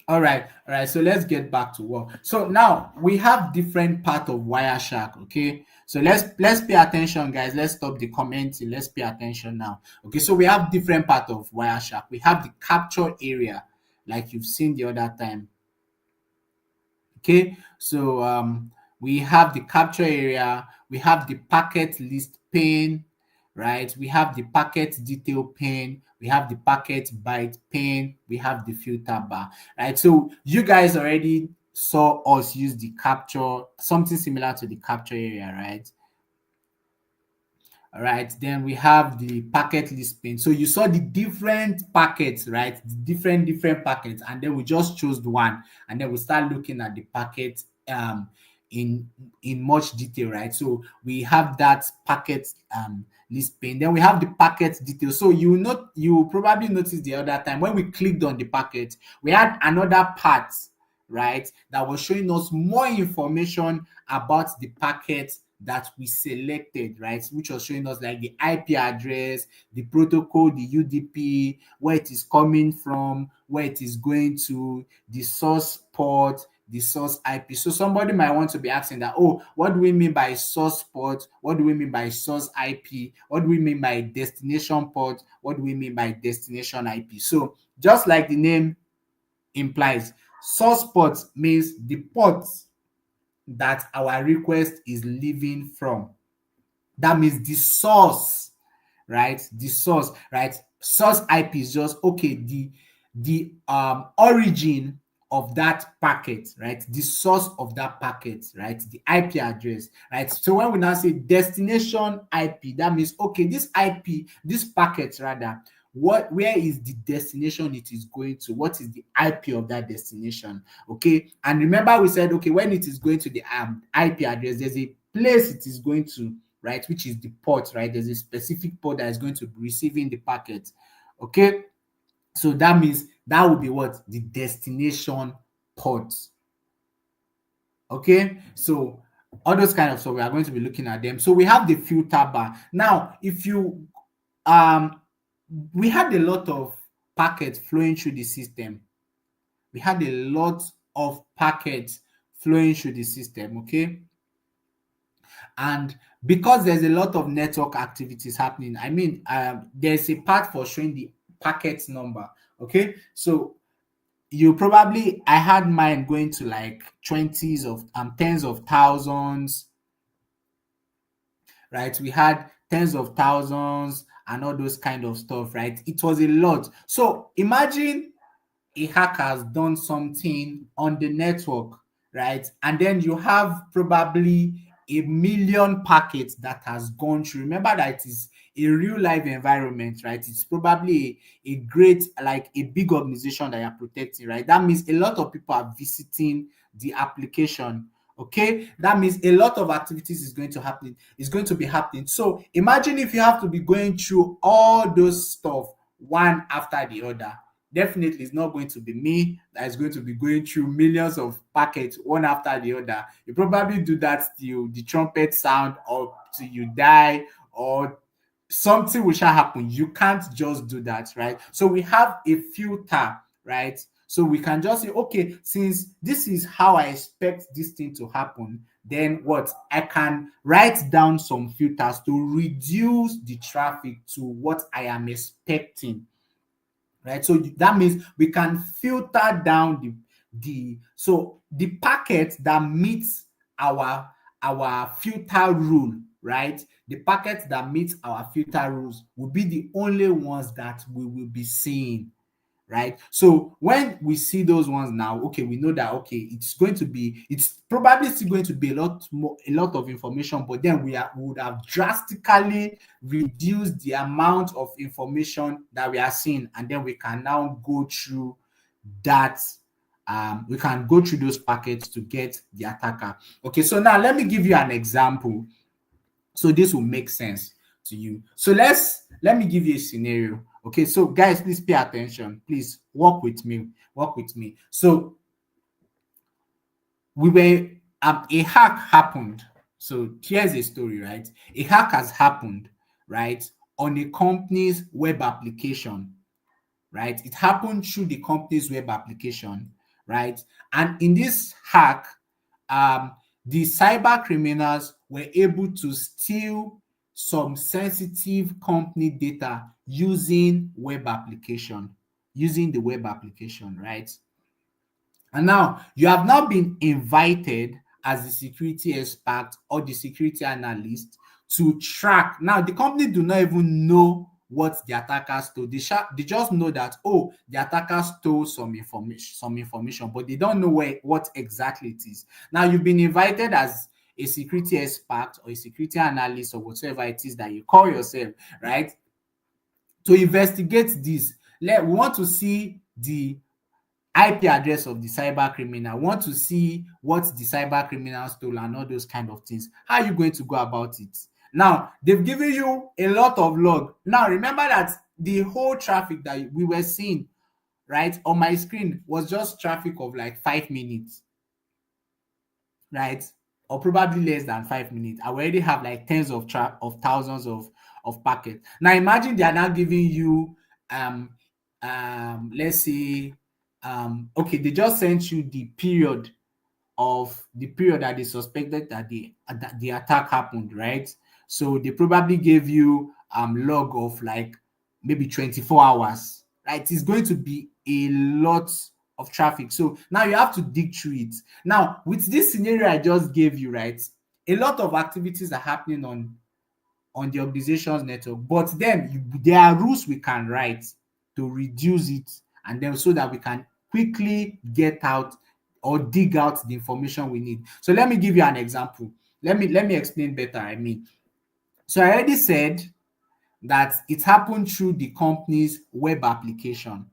all right. So let's get back to work. So now we have different part of Wireshark. Okay, so let's pay attention, guys. Let's stop the commenting. Let's pay attention now. Okay, so we have different part of Wireshark. We have the capture area, like you've seen the other time. Okay, so we have the capture area, we have the packet list pane, right? We have the packet detail pane, we have the packet byte pane, we have the filter bar, right? So you guys already saw us use the capture, something similar to the capture area, right? All right, then we have the packet list pane. So you saw the different packets, right? The different packets, and then we just chose the one, and then we start looking at the packet in much detail, right? So we have that packet list pane. Then we have the packet detail. So you probably noticed the other time when we clicked on the packet, we had another part, right, that was showing us more information about the packet that we selected, right, which was showing us like the IP address, the protocol, the UDP, where it is coming from, where it is going to, the source port, the source IP. So somebody might want to be asking that, oh, what do we mean by source port? What do we mean by source IP? What do we mean by destination port? What do we mean by destination IP? So just like the name implies, source port means the port that our request is leaving from. That means the source, right? The source, right? Source IP is just okay, the origin of that packet, right? The source of that packet, right? The IP address, right? So when we now say destination IP, that means okay, this IP, this packet rather, where is the destination it is going to? What is the IP of that destination? Okay, and remember we said okay, when it is going to the IP address, there's a place it is going to, right, which is the port, right? There's a specific port that is going to be receiving the packet. Okay, so that means that will be what? The destination port. Okay, so all those kind of stuff we are going to be looking at them. So we have the filter bar. Now, if you we had a lot of packets flowing through the system. We had a lot of packets flowing through the system. Okay, and because there's a lot of network activities happening, I mean, there's a part for showing the packet number. Okay, so you probably, I had mine going to like 20s of tens of thousands, right? We had tens of thousands and all those kind of stuff, right? It was a lot. So imagine a hacker has done something on the network, right? And then you have probably a million packets that has gone through. Remember that it is a real life environment, right? It's probably a great, like a big organization that you're protecting, right? That means a lot of people are visiting the application. Okay, that means a lot of activities is going to be happening. So imagine if you have to be going through all those stuff one after the other. Definitely it's not going to be me that is going to be going through millions of packets one after the other. You probably do that till the trumpet sound or till you die or something will shall happen. You can't just do that, right? So we have a filter, right? So we can just say, okay, since this is how I expect this thing to happen, then what? I can write down some filters to reduce the traffic to what I am expecting, right? So that means we can filter down the packet that meets our filter rule, right? The packets that meet our filter rules will be the only ones that we will be seeing, right? So when we see those ones now, okay, we know that okay, it's probably still going to be a lot of information, but then we would have drastically reduced the amount of information that we are seeing, and then we can now go through that. We can go through those packets to get the attacker. Okay, so now let me give you an example so this will make sense to you. So let me give you a scenario. Okay, so guys, please pay attention. Please work with me. Work with me. So we were a hack happened. So here's a story, right? A hack has happened, right, on a company's web application, right? It happened through the company's web application, right? And in this hack, the cyber criminals were able to steal some sensitive company data using using the web application, right? And now you have now been invited as the security expert or the security analyst to track. Now the company do not even know what the attacker stole. They just know that oh, the attacker stole some information, but they don't know what exactly it is. Now you've been invited as a security expert or a security analyst or whatever it is that you call yourself, right? To investigate this. We want to see the IP address of the cyber criminal, want to see what the cyber criminal stole and all those kind of things. How are you going to go about it? Now, they've given you a lot of log. Now, remember that the whole traffic that we were seeing, right, on my screen was just traffic of like 5 minutes, right? Or probably less than 5 minutes. I already have like tens of thousands of packets. Now imagine they are now giving you let's say okay, they just sent you the period that they suspected that the attack happened, right? So they probably gave you log of like maybe 24 hours, right? It's going to be a lot of traffic. So now you have to dig through it. Now, with this scenario I just gave you, right? A lot of activities are happening on the organization's network, but then there are rules we can write to reduce it, and then so that we can quickly get out or dig out the information we need. So let me give you an example. Let me explain better. So I already said that it happened through the company's web application.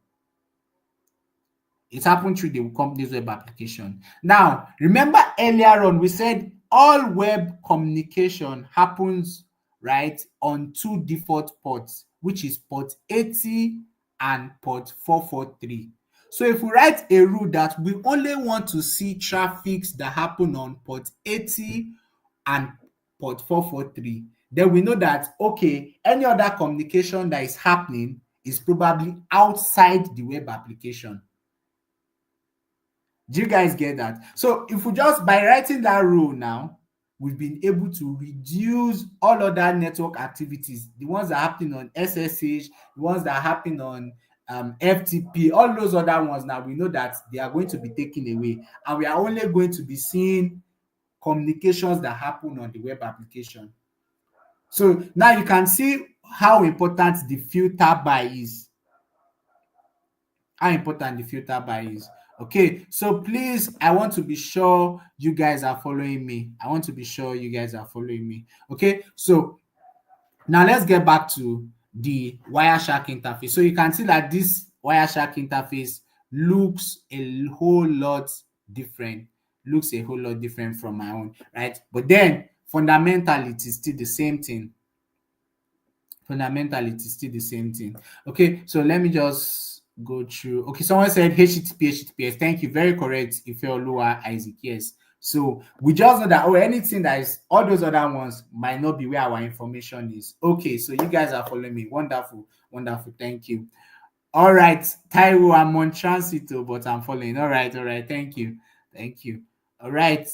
It happened through the company's web application. Now, remember earlier on, we said all web communication happens, right, on two default ports, which is port 80 and port 443. So if we write a rule that we only want to see traffics that happen on port 80 and port 443, then we know that, okay, any other communication that is happening is probably outside the web application. Do you guys get that? So if we just, by writing that rule now, we've been able to reduce all other network activities, the ones that are happening on SSH, the ones that are happening on FTP, all those other ones. Now we know that they are going to be taken away, and we are only going to be seeing communications that happen on the web application. So now you can see how important the filter bar is. How important the filter bar is. Okay, so please, I want to be sure you guys are following me. I want to be sure you guys are following me. Okay, so now let's get back to the Wireshark interface. So you can see that this Wireshark interface looks a whole lot different. Looks a whole lot different from my own, right? But then fundamentally, it is still the same thing. Fundamentally, it is still the same thing. Okay, so let me just go through. Okay, someone said HTTPS. Thank you. Very correct. Ifeoluwa Isaac. Yes. So we just know that, oh, anything that is, all those other ones might not be where our information is. Okay, so you guys are following me. Wonderful. Wonderful. Thank you. All right, Taiwo, I'm on transit, but I'm following. All right. Thank you. Thank you. All right.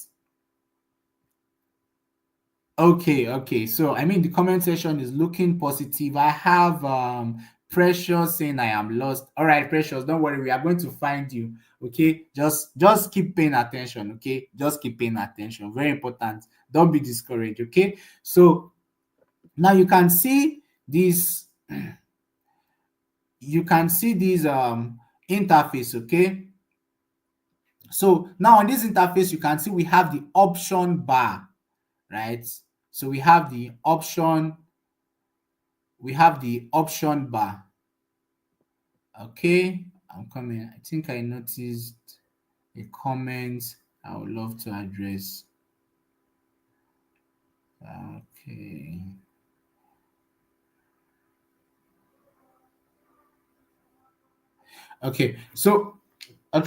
Okay. So the comment section is looking positive. I have Precious saying I am lost. All right, Precious, don't worry, we are going to find you. Okay, just keep paying attention. Okay, just keep paying attention. Very important. Don't be discouraged. Okay, so now you can see this. You can see this interface. Okay, so now on this interface, you can see we have the option bar, right? So we have the option bar. Okay, I'm coming. I think I noticed a comment I would love to address. Okay. So I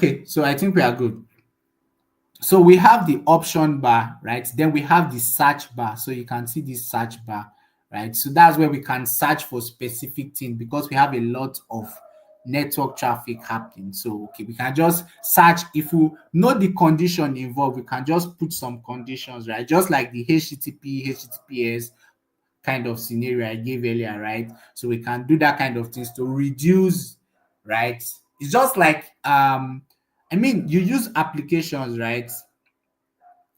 think we are good. So we have the option bar, right? Then we have the search bar. So you can see this search bar, right? So that's where we can search for specific things because we have a lot of network traffic happening. So okay, we can just search. If we know the condition involved, we can just put some conditions, right? Just like the HTTPS kind of scenario I gave earlier, right? So we can do that kind of things to reduce, right? It's just like you use applications, right?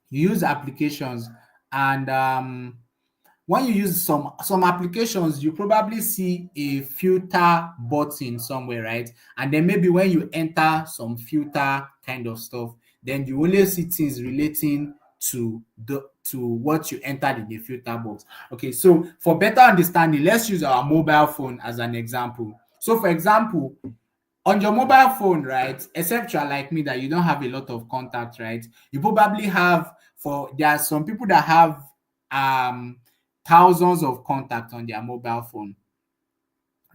You use applications, and when you use some applications, you probably see a filter button somewhere, right? And then maybe when you enter some filter kind of stuff, then you only see things relating to what you entered in the filter box. Okay, so for better understanding, let's use our mobile phone as an example. So for example, on your mobile phone, right, except you're like me that you don't have a lot of contacts, right, you probably have, there are some people that have thousands of contacts on their mobile phone,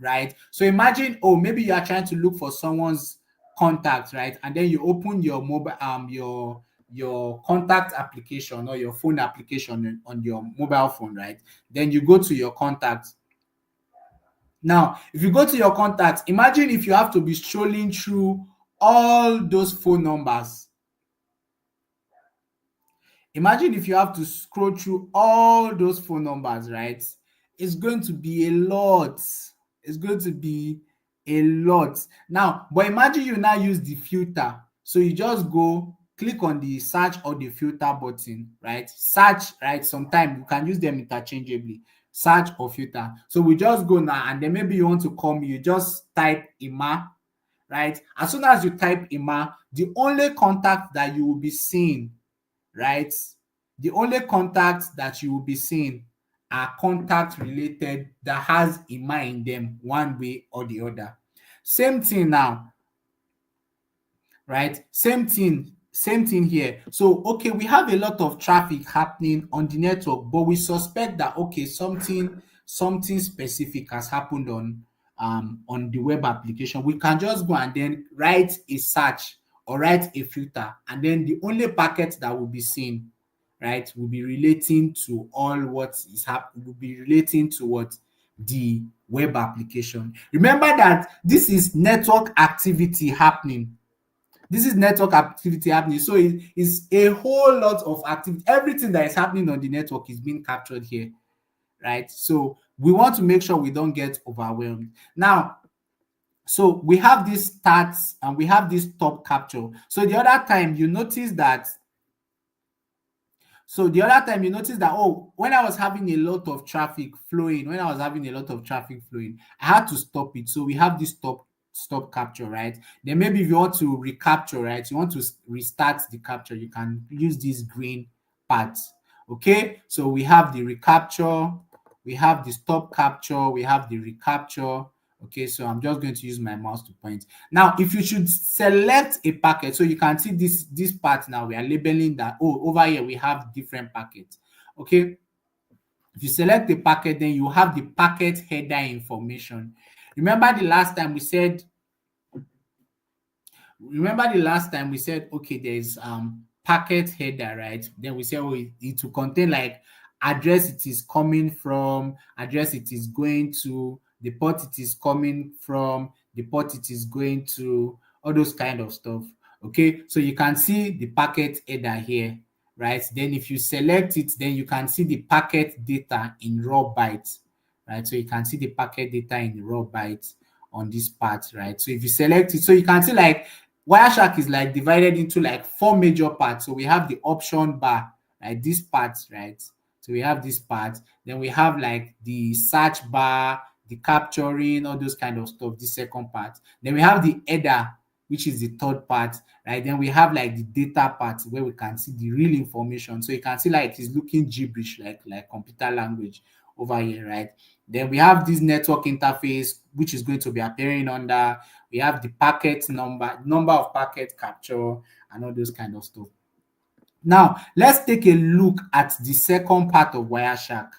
right? So imagine, maybe you are trying to look for someone's contact, right? And then you open your mobile your contact application or your phone application on your mobile phone, right? Then you go to your contacts. Now, if you go to your contacts, imagine if you have to be strolling through all those phone numbers. Imagine if you have to scroll through all those phone numbers, right? It's going to be a lot. It's going to be a lot. Now, but imagine you now use the filter. So you just go click on the search or the filter button, right? Search, right? Sometimes you can use them interchangeably. search or filter. So we just go now, and then maybe you want to call me, you just type Ima, right? As soon as you type Ima, the only contact that you will be seeing, right? The only contacts that you will be seeing are contact related that has Ima in them one way or the other. Same thing now, right? Same thing here. So, okay, we have a lot of traffic happening on the network, but we suspect that, okay, something specific has happened on the web application. We can just go and then write a search or write a filter, and then the only packet that will be seen, right, will be relating to all what is happening, will be relating to what the web application. Remember that this is network activity happening. This is network activity happening. So it's a whole lot of activity. Everything that is happening on the network is being captured here, right? So we want to make sure we don't get overwhelmed. Now, so we have this stats and we have this top capture. So the other time you notice that oh, when I was having a lot of traffic flowing, I had to stop it. So we have this stop capture, right? Then maybe if you want to recapture, right? You want to restart the capture, you can use this green part. Okay, so we have the recapture, we have the stop capture, we have the recapture. Okay, so I'm just going to use my mouse to point. Now, if you should select a packet, so you can see this part now, we are labeling that, oh, over here we have different packets. Okay, if you select the packet, then you have the packet header information. Remember the last time we said, okay, there's packet header, right? Then we say, oh, it will contain like address it is coming from, address it is going to, the port it is coming from, the port it is going to, all those kind of stuff. Okay, so you can see the packet header here, right? Then if you select it, then you can see the packet data in raw bytes, right? So you can see the packet data in raw bytes on this part, right? So if you select it, so you can see like Wireshark is like divided into like 4 major parts. So we have the option bar, like this part, right? So we have this part. Then we have like the search bar, the capturing, all those kind of stuff, the second part. Then we have the header, which is the third part, right? Then we have like the data part where we can see the real information. So you can see like it's looking gibberish, like computer language over here, right? Then we have this network interface, which is going to be appearing under. We have the packet number of packet capture, and all those kind of stuff. Now, let's take a look at the second part of Wireshark.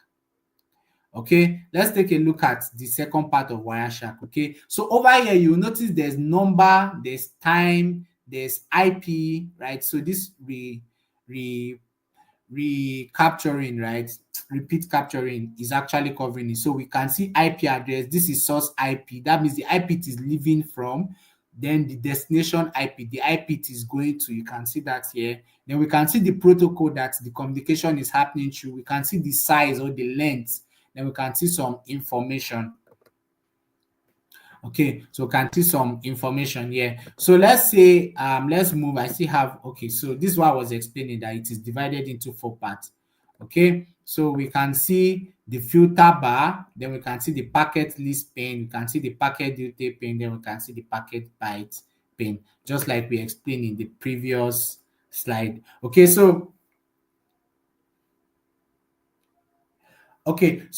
Okay, let's take a look at the second part of Wireshark. Okay, so over here you notice there's number, there's time, there's IP, right? So this recapturing, right? Repeat capturing is actually covering it. So we can see IP address. This is source IP. That means the IP it is leaving from. Then the destination IP, the IP it is going to. You can see that here. Then we can see the protocol that the communication is happening through. We can see the size or the length. Then we can see some information. Okay, so we can see some information here. So let's say let's move. I still have, okay, so this is what I was explaining, that it is divided into 4 parts. Okay, so we can see the filter bar, then we can see the packet list pane, we can see the packet detail pane, then we can see the packet byte pane, just like we explained in the previous slide. Okay, so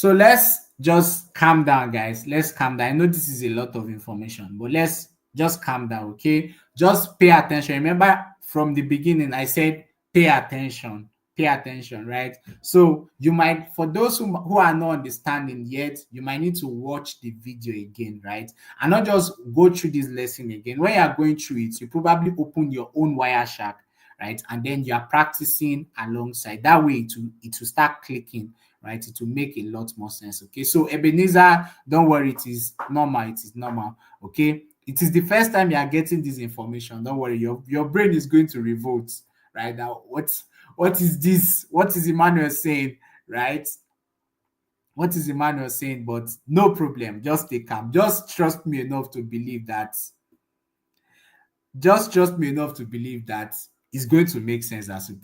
let's just calm down, guys. Let's calm down. I know this is a lot of information, but let's just calm down, okay? Just pay attention. Remember from the beginning, I said pay attention. Pay attention, right? So you might, for those who are not understanding yet, you might need to watch the video again, right? And not just go through this lesson again. When you are going through it, you probably open your own Wireshark, right? And then you are practicing alongside. That way it will start clicking, right? It will make a lot more sense. Okay, so Ebenezer, don't worry, it is normal. It is normal. Okay, it is the first time you are getting this information. Don't worry, your brain is going to revolt right now. What is this? What is Emmanuel saying? Right? What is Emmanuel saying? But no problem. Just stay calm. Just trust me enough to believe that. Just trust me enough to believe that it's going to make sense as we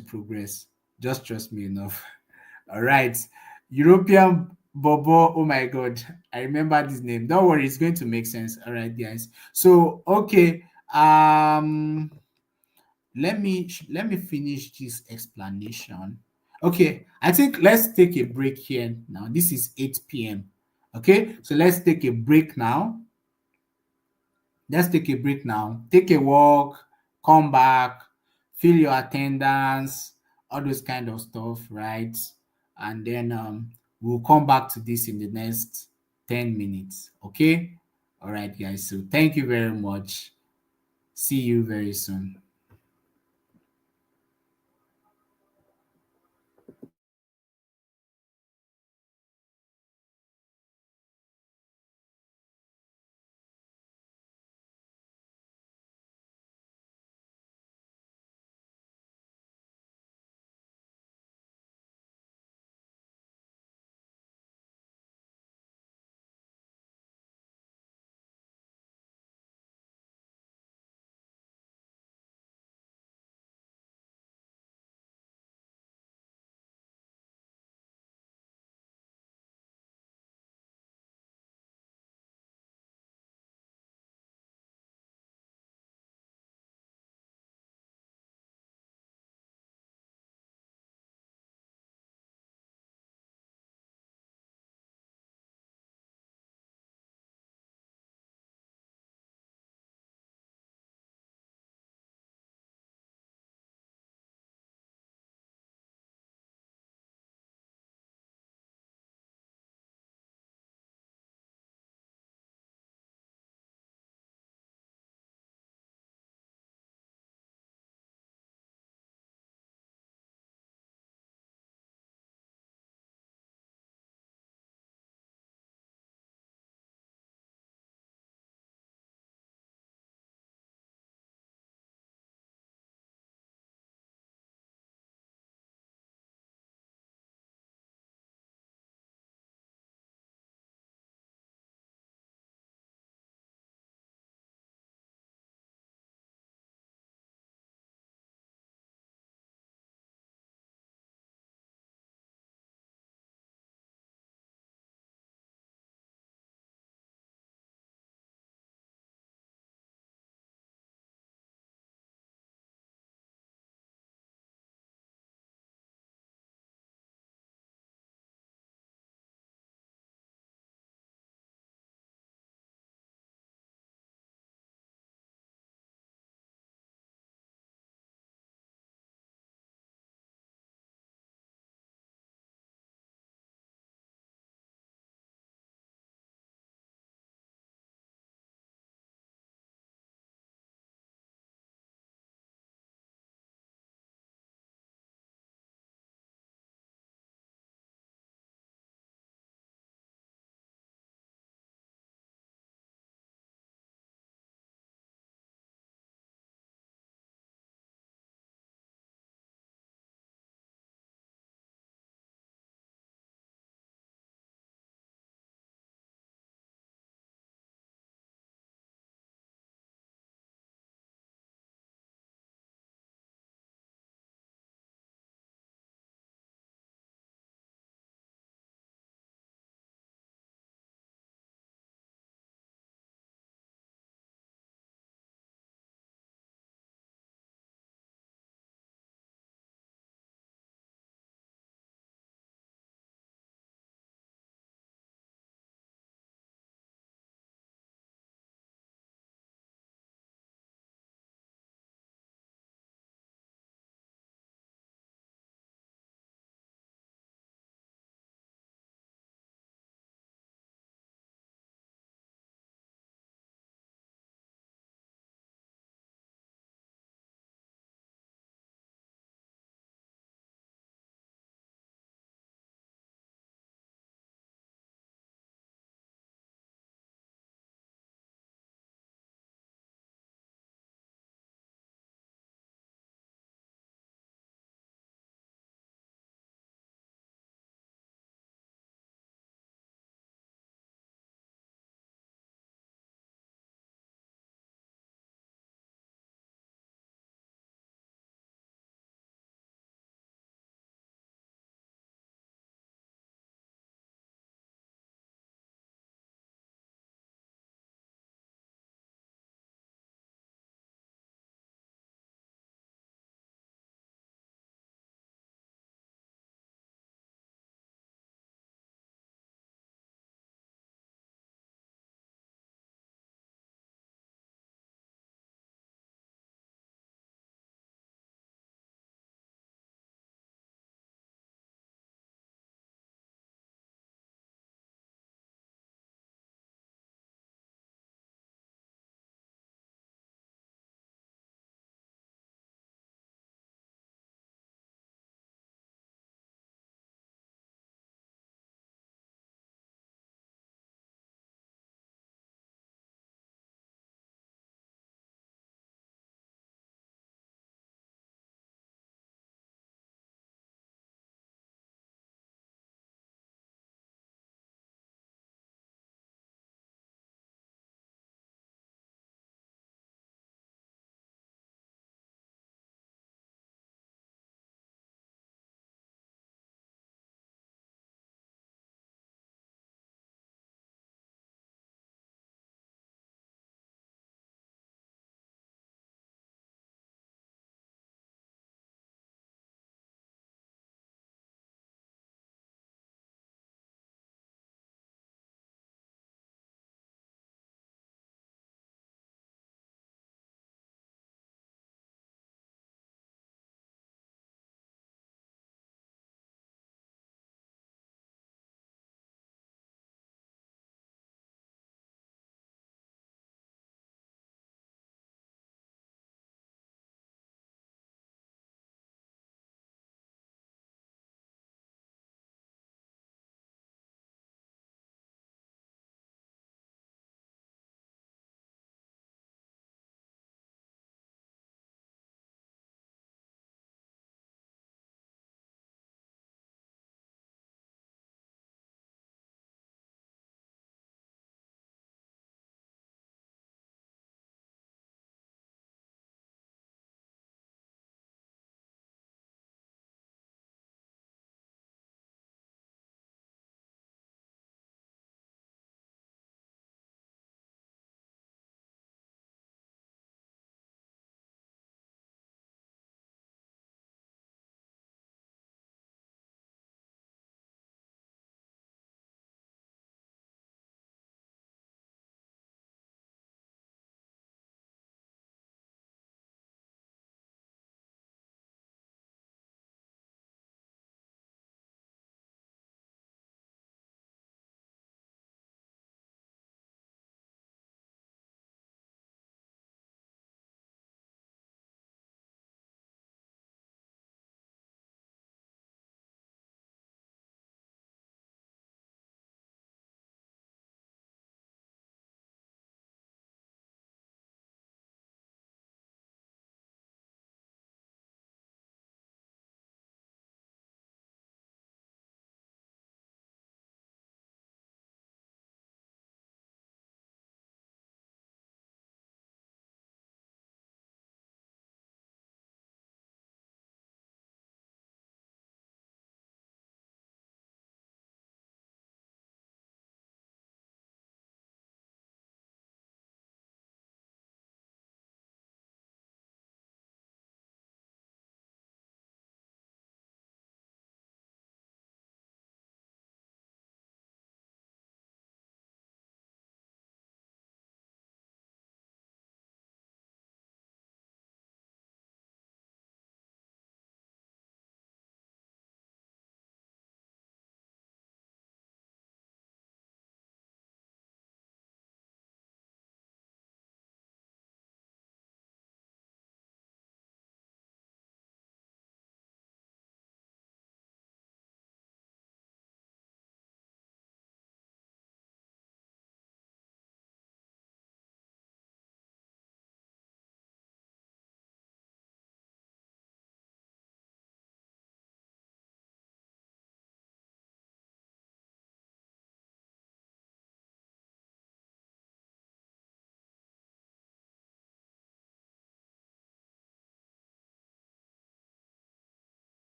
progress. Just trust me enough. All right. European Bobo. Oh my God, I remember this name. Don't worry, it's going to make sense. All right, guys. So okay, let me finish this explanation. Okay, I think let's take a break here now. This is 8 p.m. Okay, so let's take a break now. Let's take a break now. Take a walk, come back, fill your attendance, all those kind of stuff, right? And then we'll come back to this in the next 10 minutes. Okay? All right, guys. So thank you very much. See you very soon.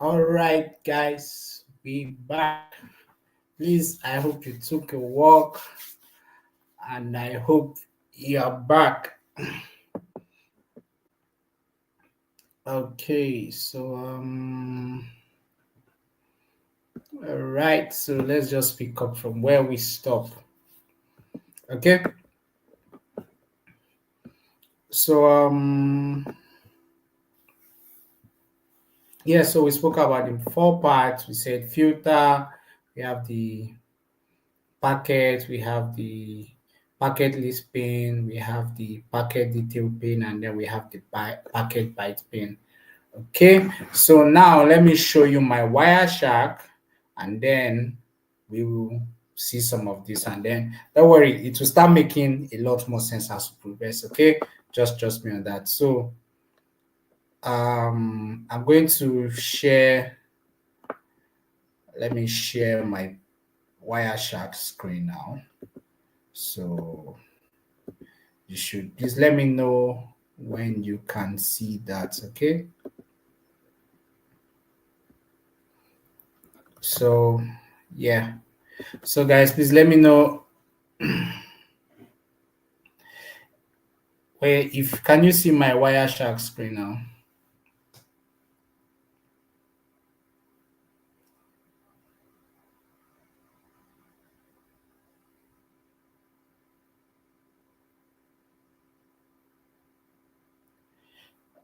All right, guys, we back. Please, I hope you took a walk, and I hope you're back. Okay, so all right, so let's just pick up from where we stop. Okay, so yeah, so we spoke about the four parts. We said filter, we have the packet, we have the packet list pane, we have the packet detail pane, and then we have the packet byte pane. Okay, so now let me show you my Wireshark, and then we will see some of this, and then don't worry, it will start making a lot more sense as we progress. Okay, just trust me on that. So I'm going to share, let me share my Wireshark screen now. So you should please let me know when you can see that. Okay, so yeah, so guys, please let me know where, if can you see my Wireshark screen now.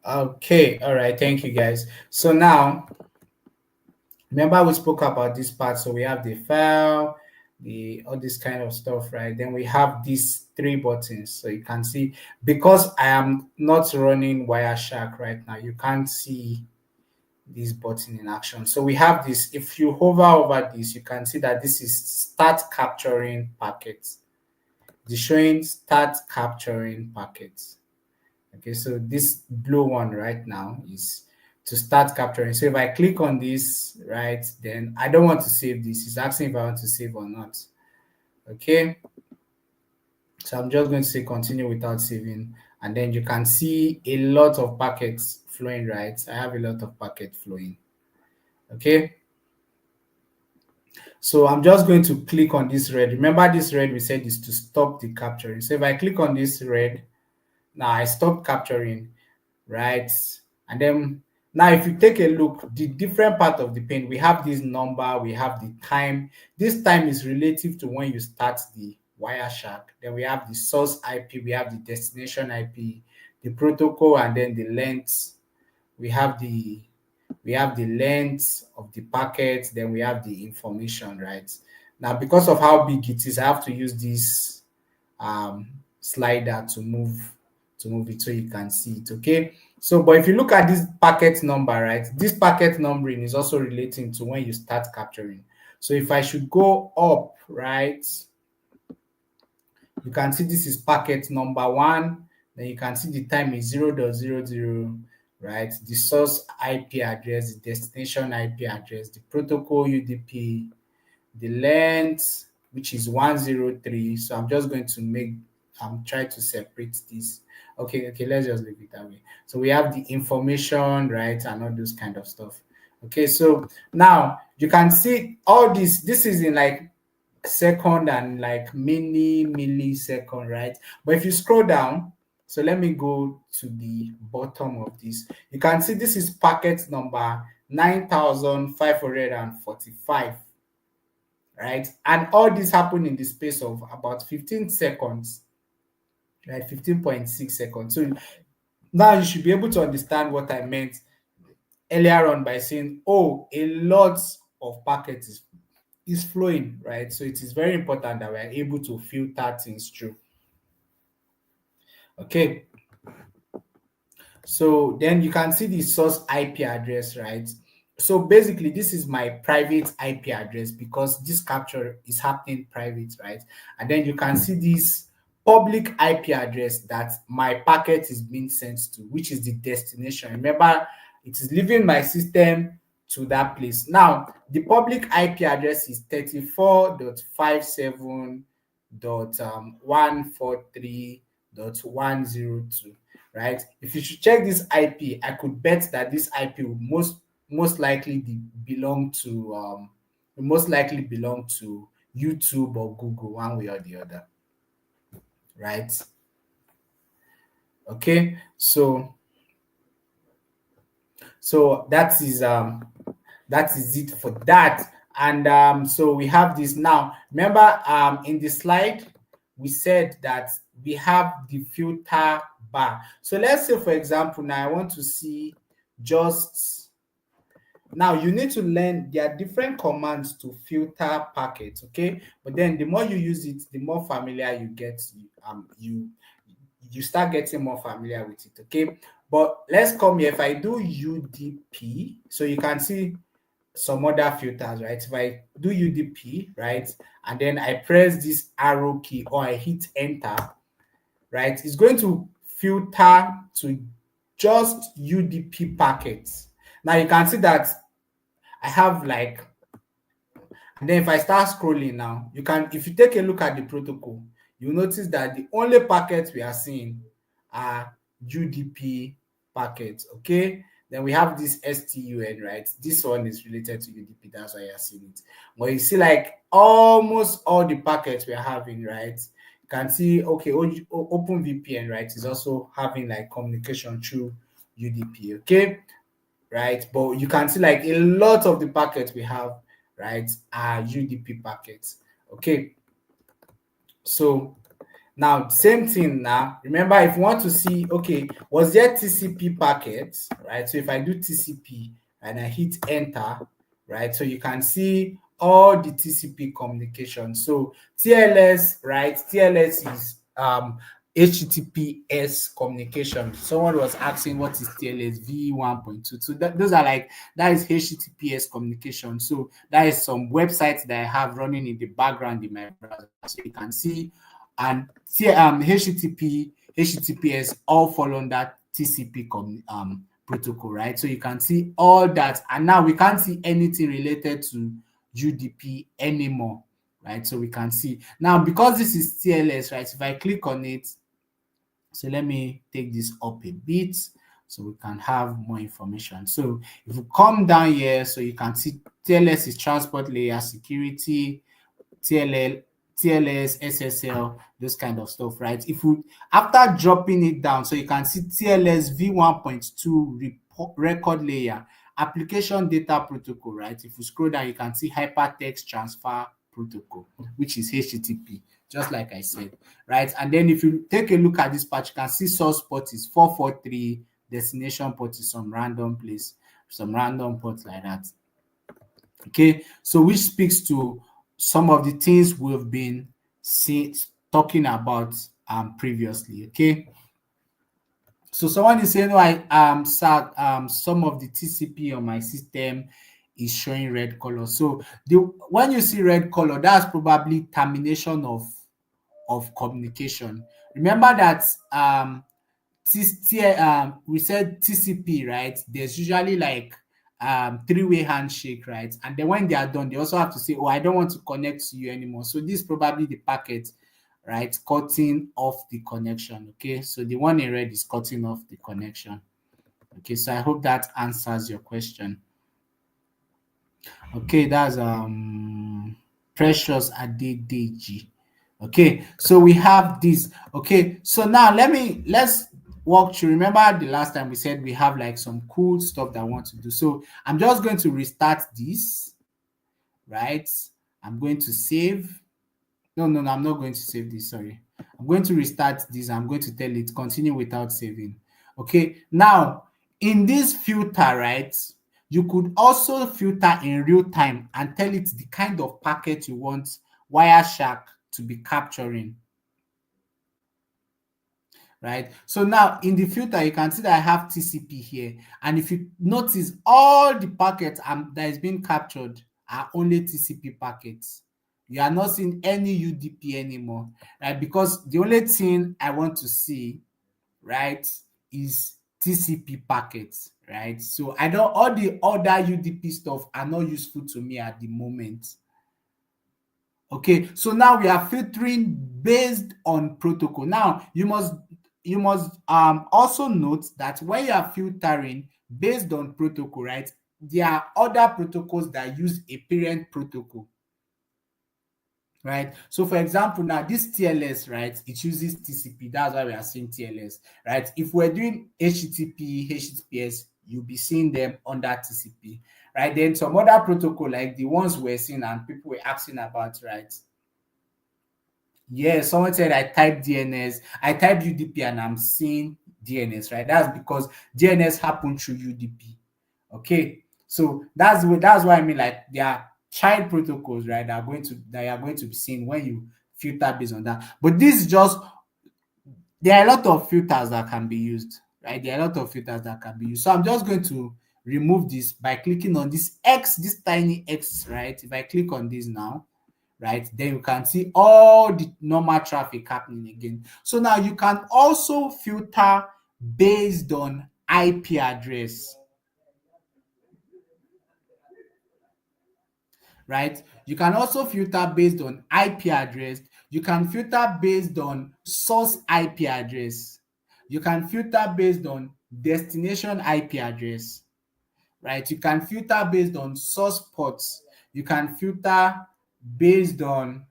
Okay, all right, thank you guys. So now remember we spoke about this part, so we have the file, the all this kind of stuff, right? Then we have these three buttons, so you can see, because I am not running Wireshark right now, you can't see this button in action. So we have this, if you hover over this, you can see that this is start capturing packets. It's showing start capturing packets. Okay, so this blue one right now is to start capturing. So if I click on this, right, then I don't want to save this. It's asking if I want to save or not. Okay, so I'm just going to say continue without saving, and then you can see a lot of packets flowing, right? I have a lot of packets flowing. Okay, so I'm just going to click on this red. Remember, this red we said is to stop the capturing. So if I click on this red, now I stop capturing, right? And then now if you take a look, the different part of the pane, we have this number, we have the time. This time is relative to when you start the Wireshark. Then we have the source IP, we have the destination IP, the protocol, and then the length. We have the length of the packet, then we have the information, right? Now, because of how big it is, I have to use this slider to move it so you can see it. Okay, so but if you look at this packet number, right, this packet numbering is also relating to when you start capturing. So if I should go up, right, you can see this is packet number one, then you can see the time is 0.00, right, the source IP address, the destination IP address, the protocol UDP, the length, which is 103. So I'm just going to try to separate this. Okay, let's just leave it that way. So we have the information, right, and all those kind of stuff. Okay, so now you can see all this is in like second and like millisecond, right? But if you scroll down, so let me go to the bottom of this. You can see this is packet number 9545, right? And all this happened in the space of about 15 seconds, right? 15.6 seconds. So now you should be able to understand what I meant earlier on by saying, oh, a lot of packets is flowing, right? So it is very important that we are able to filter things through. Okay, so then you can see the source IP address, right? So basically, this is my private IP address because this capture is happening private, right? And then you can see this public IP address that my packet is being sent to, which is the destination. Remember, it is leaving my system to that place. Now, the public IP address is 34.57.143.102, right? If you should check this IP, I could bet that this IP will most most likely belong to most likely belong to YouTube or Google, one way or the other, right? Okay, so that is it for that. And so we have this now. Remember, in the slide we said that we have the filter bar. So let's say, for example, now I want to see just now. You need to learn there are different commands to filter packets, okay? But then the more you use it, the more familiar you get. You start getting more familiar with it, okay? But let's come here. If I do UDP, so you can see some other filters, right? If I do UDP, right, and then I press this arrow key or I hit enter, right, it's going to filter to just UDP packets. Now you can see that I have like, and then if I start scrolling now, you can, if you take a look at the protocol, you'll notice that the only packets we are seeing are UDP packets, okay? Then we have this STUN, right? This one is related to UDP, that's why you're seeing it. But you see like almost all the packets we are having, right? You can see, okay, OpenVPN, right, is also having like communication through UDP, okay? Right? But you can see like a lot of the packets we have, right, are UDP packets. Okay. So now same thing now. Remember, if you want to see, okay, was there TCP packets, right? So if I do TCP and I hit enter, right? So you can see all the TCP communication. So TLS, right? TLS is HTTPS communication. Someone was asking what is TLS v1.2. So those are like, that is HTTPS communication. So that is some websites that I have running in the background in my browser. So you can see, and HTTP, HTTPS all fall on that TCP protocol, right? So you can see all that, and now we can't see anything related to UDP anymore, right? So we can see now, because this is TLS, right? If I click on it, so let me take this up a bit so we can have more information. So if you come down here, so you can see TLS is transport layer security, TLS, SSL, those kind of stuff, right? If we, after dropping it down, so you can see TLS v1.2 record layer, application data protocol, right? If you scroll down, you can see hypertext transfer protocol, which is HTTP, just like I said, right? And then if you take a look at this patch, you can see source port is 443, destination port is some random place, some random port like that. Okay, so which speaks to some of the things we've been talking about previously. Okay, so someone is saying, "Oh, some of the TCP on my system is showing red color." So when you see red color, that's probably termination of communication. Remember that we said TCP, right? There's usually like three-way handshake, right? And then when they are done, they also have to say, "Oh, I don't want to connect to you anymore." So this is probably the packet, right, cutting off the connection. Okay, so the one in red is cutting off the connection. Okay, so I hope that answers your question. Okay, that's Precious Adedeji. Okay, so we have this. Okay, so now let's walk through. Remember the last time we said we have like some cool stuff that I want to do. So I'm just going to restart this, right? I'm going to save. No, I'm not going to save this. Sorry. I'm going to restart this. I'm going to tell it continue without saving. Okay, now in this filter, right, you could also filter in real time and tell it the kind of packet you want Wireshark to be capturing, right? So now in the filter, you can see that I have TCP here. And if you notice, all the packets that is being captured are only TCP packets. You are not seeing any UDP anymore, right? Because the only thing I want to see, right, is TCP packets, right? So I don't, all the other UDP stuff are not useful to me at the moment. Okay, so now we are filtering based on protocol. Now you must also note that when you are filtering based on protocol, right, there are other protocols that use a parent protocol, right? So for example, now this TLS, right, it uses TCP. That's why we are seeing TLS, right? If we're doing HTTP, HTTPS, you'll be seeing them under TCP, right? Then some other protocol like the ones we're seeing and people were asking about, right? Yeah, someone said I typed DNS, I typed UDP and I'm seeing DNS, right? That's because DNS happened through UDP. Okay, so that's why I mean, like, there are child protocols, right, that you are going to be seeing when you filter based on that. But this is just, there are a lot of filters that can be used, right? There are a lot of filters that can be used. So I'm just going to remove this by clicking on this X, this tiny X, right? If I click on this now, right, then you can see all the normal traffic happening again. So now you can also filter based on IP address, right? You can also filter based on IP address. You can filter based on source IP address. You can filter based on destination IP address, right? You can filter based on source ports. You can filter based on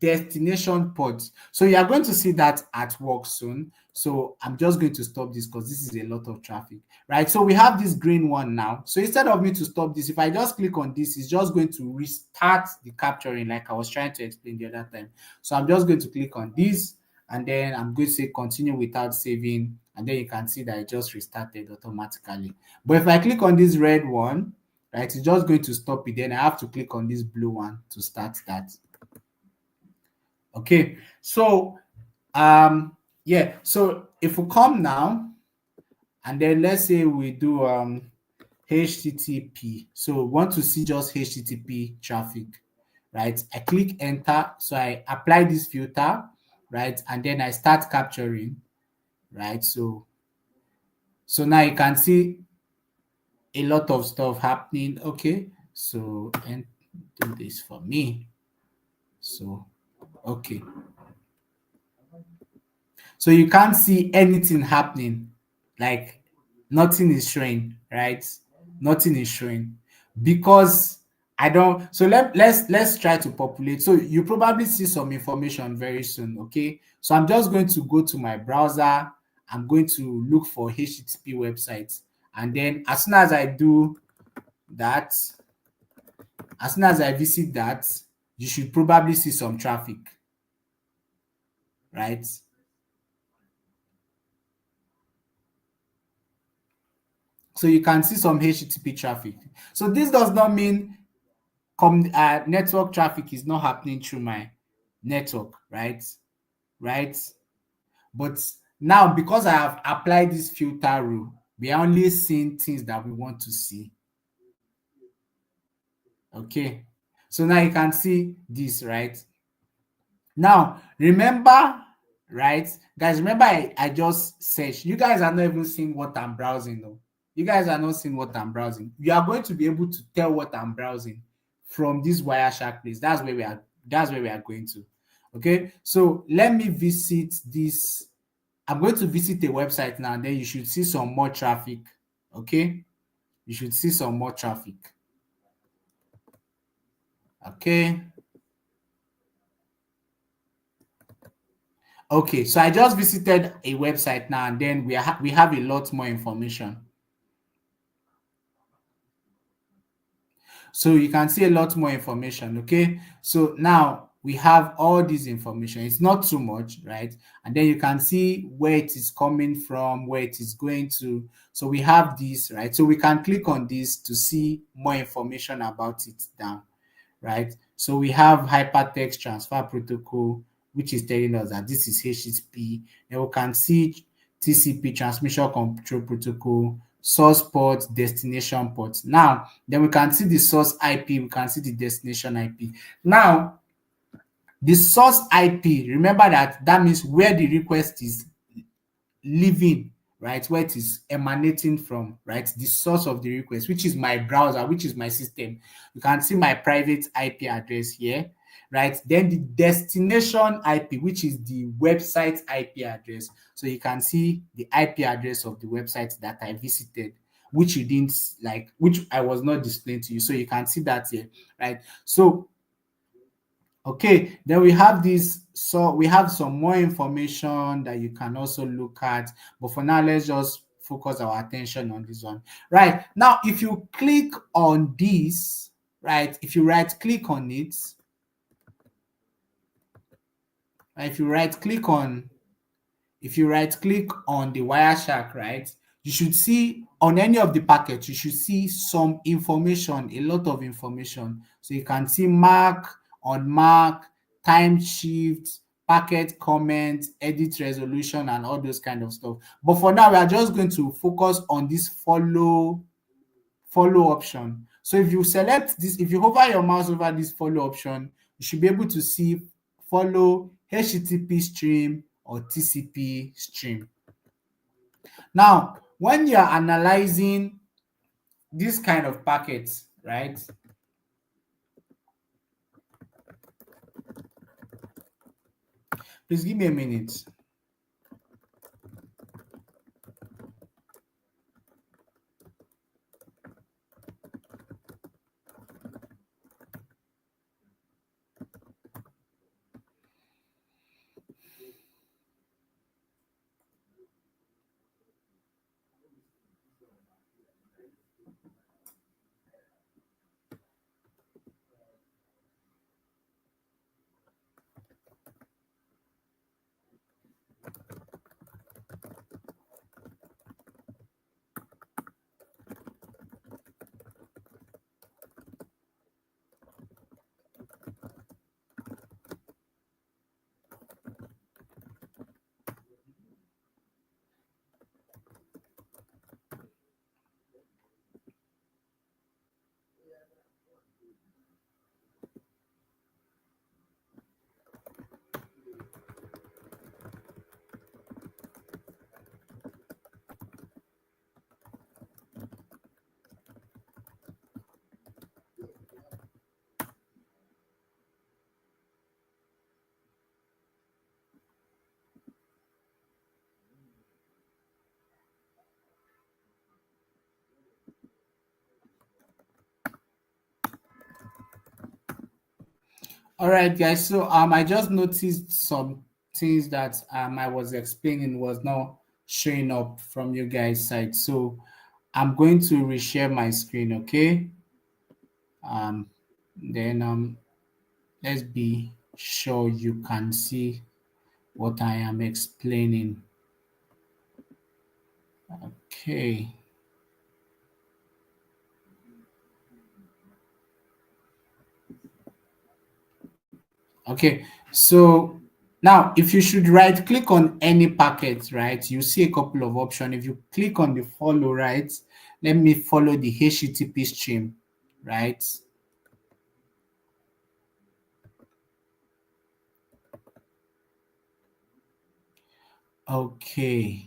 destination ports. So you are going to see that at work soon. So I'm just going to stop this because this is a lot of traffic, right? So we have this green one now. So instead of me to stop this, if I just click on this, it's just going to restart the capturing like I was trying to explain the other time. So I'm just going to click on this and then I'm going to say continue without saving. And then you can see that it just restarted automatically. But if I click on this red one, right, it's just going to stop it. Then I have to click on this blue one to start that. Okay, so yeah, so if we come now and then let's say we do HTTP. So we want to see just HTTP traffic, right? I click enter, so I apply this filter, right? And then I start capturing, right? So now you can see a lot of stuff happening. Okay, so and do this for me. So okay. So you can't see anything happening, like nothing is showing, right? Nothing is showing because I don't. So let's try to populate. So you probably see some information very soon. Okay, so I'm just going to go to my browser. I'm going to look for HTTP websites, and then as soon as I do that, as soon as I visit that, you should probably see some traffic, right? So you can see some HTTP traffic. So this does not mean network traffic is not happening through my network, right? Right? But now because I have applied this filter rule, we are only seeing things that we want to see. Okay. So now you can see this, right? Now, remember, right? Guys, remember I just searched. You guys are not even seeing what I'm browsing though. You guys are not seeing what I'm browsing. You are going to be able to tell what I'm browsing from this Wireshark place. That's where we are going to. Okay. So let me visit this. I'm going to visit a website now, and then you should see some more traffic. Okay. You should see some more traffic. Okay. Okay, so I just visited a website now, and then we have a lot more information. So you can see a lot more information. Okay, so now we have all this information. It's not too much, right? And then you can see where it is coming from, where it is going to. So we have this, right? So we can click on this to see more information about it down, right? So we have hypertext transfer protocol, which is telling us that this is HTTP. Then we can see TCP, transmission control protocol, source port, destination port. Now, then we can see the source IP, we can see the destination IP. Now, the source IP, remember that means where the request is living, right? Where it is emanating from, right? The source of the request, which is my browser, which is my system. You can see my private IP address here, right? Then the destination IP, which is the website IP address. So you can see the IP address of the website that I visited. which you didn't like, which I was not displaying to you. So you can see that here, right? So okay, then we have this. So we have some more information that you can also look at. But for now, let's just focus our attention on this one. Right. Now, if you click on this, right, if you right click on it, right, if you right click on the Wireshark, right, you should see on any of the packets, you should see some information, a lot of information. So you can see mark, unmark, time shift, packet comment, edit resolution, and all those kind of stuff. But for now, we are just going to focus on this follow option. So if you select this, if you hover your mouse over this follow option, you should be able to see follow HTTP stream or TCP stream. Now, when you're analyzing this kind of packets, right? Please give me a minute. All right, guys. So I just noticed some things that I was explaining was not showing up from you guys' side. So I'm going to reshare my screen, okay? Then let's be sure you can see what I am explaining. Okay. Okay, so now if you should right click on any packet, right, you see a couple of options. If you click on the follow, right, let me follow the HTTP stream, right? Okay.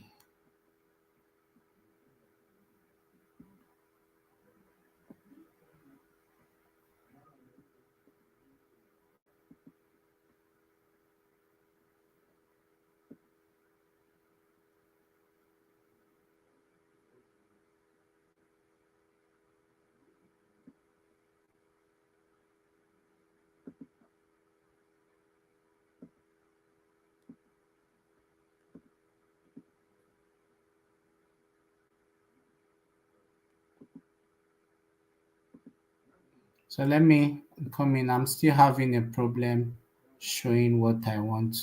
So let me come in. I'm still having a problem showing what I want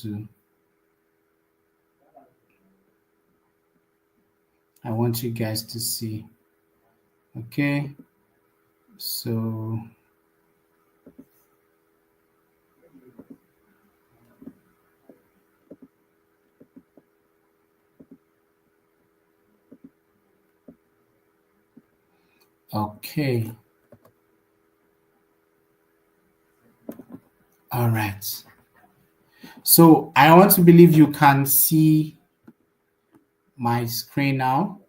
you guys to see. Okay. So okay. All right. So I want to believe you can see my screen now.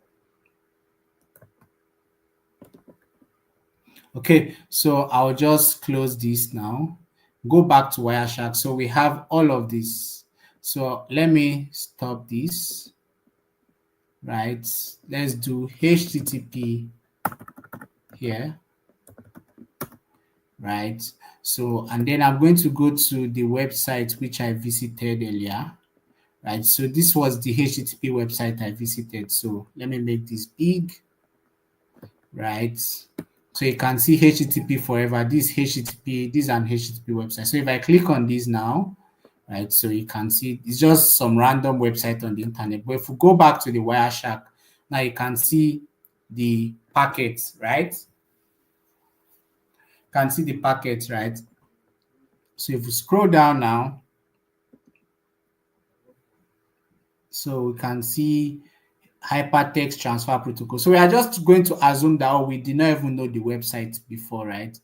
Okay, so I'll just close this now. Go back to Wireshark. So we have all of this. So let me stop this. right? Let's do HTTP here, right? So, and then I'm going to go to the website which I visited earlier, right? So this was the HTTP website I visited. So let me make this big, right? So you can see HTTP forever. This HTTP, this is an HTTP website. So if I click on this now, right? So you can see it's just some random website on the internet. But if we go back to the Wireshark, now you can see the packets, right? Can see the packets, right? So if we scroll down now, so we can see hypertext transfer protocol. So we are just going to assume that we did not even know the website before, right?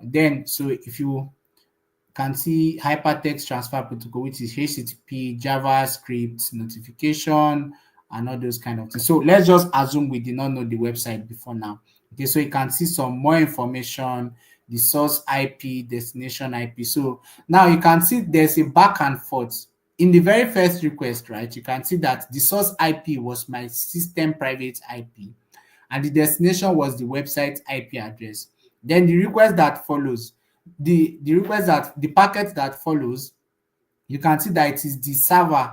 Then, so if you can see hypertext transfer protocol, which is HTTP, JavaScript, notification, and all those kind of things. So let's just assume we did not know the website before now. Okay, so you can see some more information, the source IP, destination IP. So now you can see there's a back and forth. In the very first request, right, you can see that the source IP was my system private IP and the destination was the website IP address. Then the request that follows, the request that the packet that follows, you can see that it is the server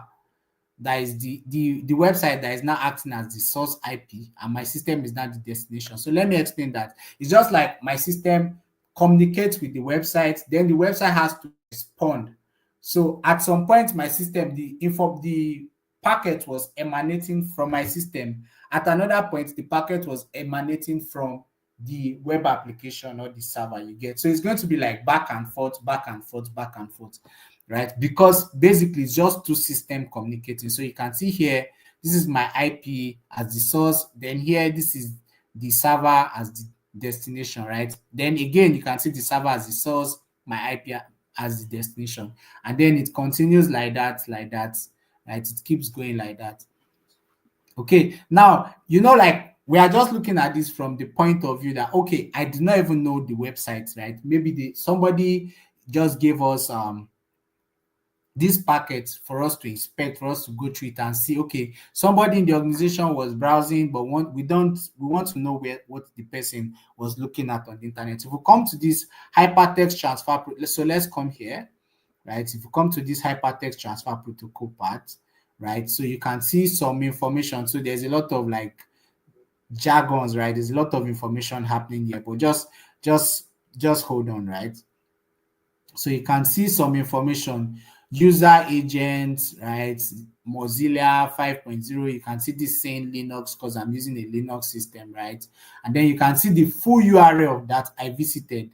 that is the website that is now acting as the source IP and my system is now the destination. So let me explain that. It's just like my system communicates with the website, then the website has to respond. So at some point, my system, the packet was emanating from my system. At another point, the packet was emanating from the web application or the server you get. So it's going to be like back and forth, back and forth, back and forth, right? Because basically it's just two systems communicating. So you can see here, this is my IP as the source. Then here, this is the server as the destination, right? Then again, you can see the server as the source, my IP as the destination. And then it continues like that, right? It keeps going like that. Okay, now, like we are just looking at this from the point of view that, okay, I did not even know the website, right? Maybe somebody just gave us this packet for us to inspect, for us to go through it and see, okay, somebody in the organization was browsing, but we want to know what the person was looking at on the internet. If we come to this hypertext transfer, so let's come here, right? If you come to this hypertext transfer protocol part, right? So you can see some information. So there's a lot of like jargons, right? There's a lot of information happening here, but just hold on, right? So you can see some information, user agents, right? Mozilla 5.0. You can see this saying Linux because I'm using a Linux system, right? And then you can see the full URL that I visited.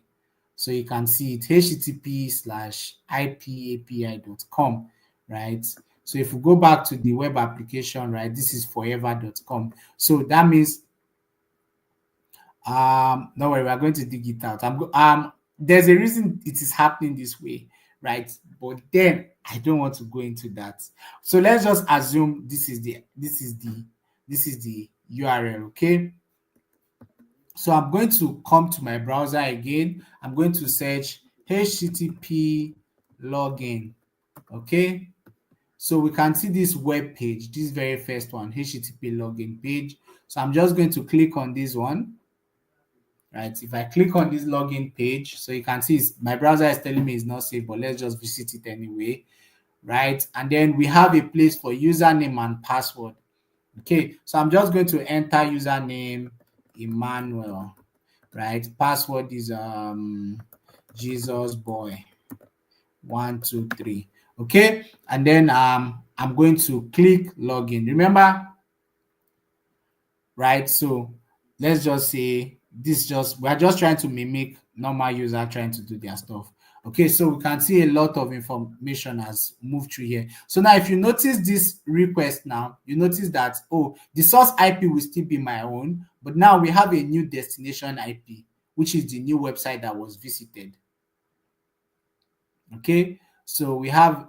So you can see it http:/ipapi.com, right? So if we go back to the web application, right, this is forever.com. So that means no worry, we are going to dig it out. There's a reason it is happening this way, right? But then I don't want to go into that. So let's just assume this is the URL, okay? So I'm going to come to my browser again. I'm going to search HTTP login, okay? So we can see this web page, this very first one, HTTP login page. So I'm just going to click on this one. Right, if I click on this login page, so you can see my browser is telling me it's not safe, but let's just visit it anyway, right? And then we have a place for username and password. Okay, so I'm just going to enter username Emmanuel, right? Password is Jesus boy 123. Okay, and then I'm going to click login. Remember, right? So let's just say we're just trying to mimic normal user trying to do their stuff. Okay, so we can see a lot of information has moved through here. So now if you notice this request now, you notice that, oh, the source IP will still be my own, but now we have a new destination IP, which is the new website that was visited. Okay, so we have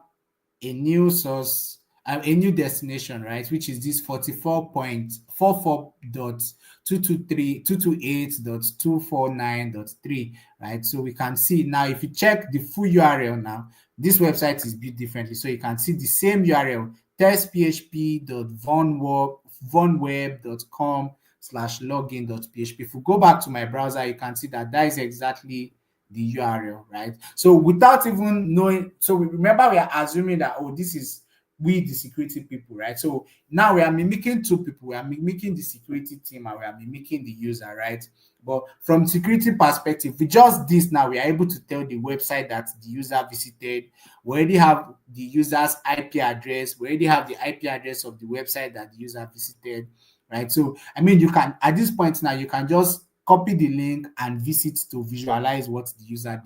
a new source, a new destination, right? Which is this 44.44228.249.3, right? So we can see now, if you check the full URL now, this website is built differently. So you can see the same URL, testphp.vonwar vonweb.com/login.php. If we go back to my browser, you can see that that is exactly the URL, right? So without even knowing, so we remember we are assuming that, oh, this is we the security people, right? So now we are mimicking two people. We are mimicking the security team and we are mimicking the user, right? But from security perspective, with just this now, we are able to tell the website that the user visited. We already have the user's IP address. We already have the IP address of the website that the user visited, right? So, I mean, you can, at this point now, you can just copy the link and visit to visualize what the user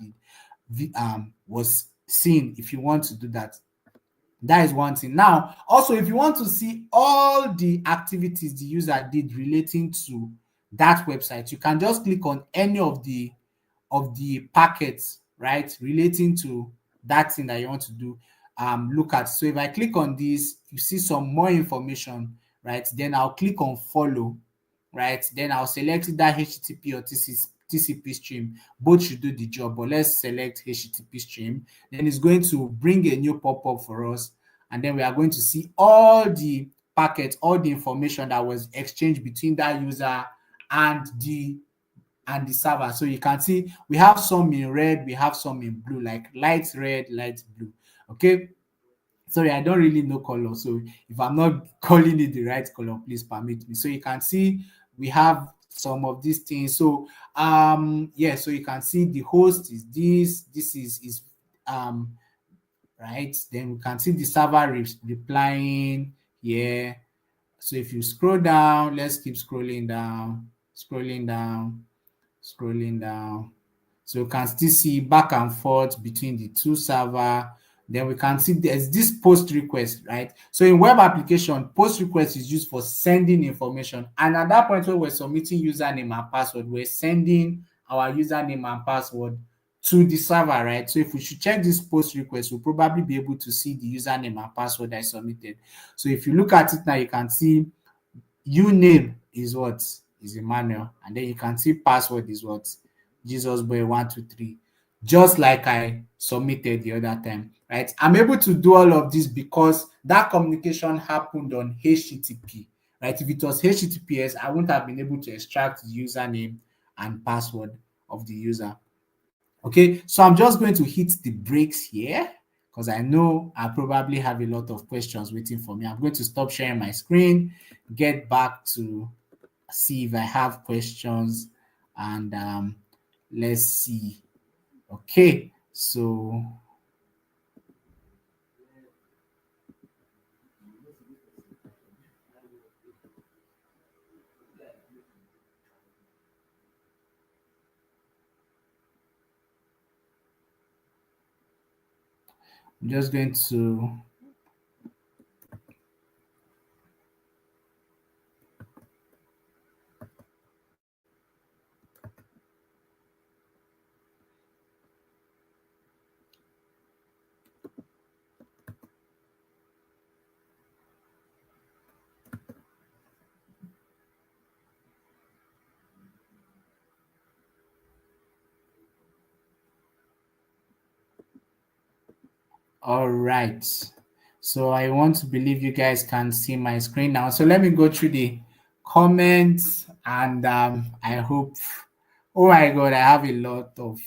did, was seen if you want to do that. That is one thing. Now, also, if you want to see all the activities the user did relating to that website, you can just click on any of the packets, right, relating to that thing that you want to do, look at. So if I click on this, you see some more information, right? Then I'll click on follow, right? Then I'll select that HTTP or TCP stream. Both should do the job, but let's select HTTP stream. Then it's going to bring a new pop-up for us, and then we are going to see all the packets, all the information that was exchanged between that user and the server. So you can see we have some in red, we have some in blue, like light red, light blue. Okay. Sorry, I don't really know color. So if I'm not calling it the right color, please permit me. So you can see we have some of these things. So yeah, so you can see the host is this is right. Then we can see the server replying here. So if you scroll down, let's keep scrolling down, scrolling down, scrolling down. So you can still see back and forth between the two server. Then we can see there's this post request, right? So in web application, post request is used for sending information. And at that point when we're submitting username and password, we're sending our username and password to the server, right? So if we should check this post request, we'll probably be able to see the username and password I submitted. So if you look at it now, you can see name is what is Emmanuel, and then you can see password is what Jesus boy 123, just like I submitted the other time, right? I'm able to do all of this because that communication happened on HTTP, right? If it was HTTPS, I wouldn't have been able to extract the username and password of the user. Okay, so I'm just going to hit the brakes here because I know I probably have a lot of questions waiting for me. I'm going to stop sharing my screen, get back to see if I have questions, and let's see. Okay, so I'm just going to all right. So I want to believe you guys can see my screen now. So let me go through the comments, and I hope. Oh my God, I have a lot of.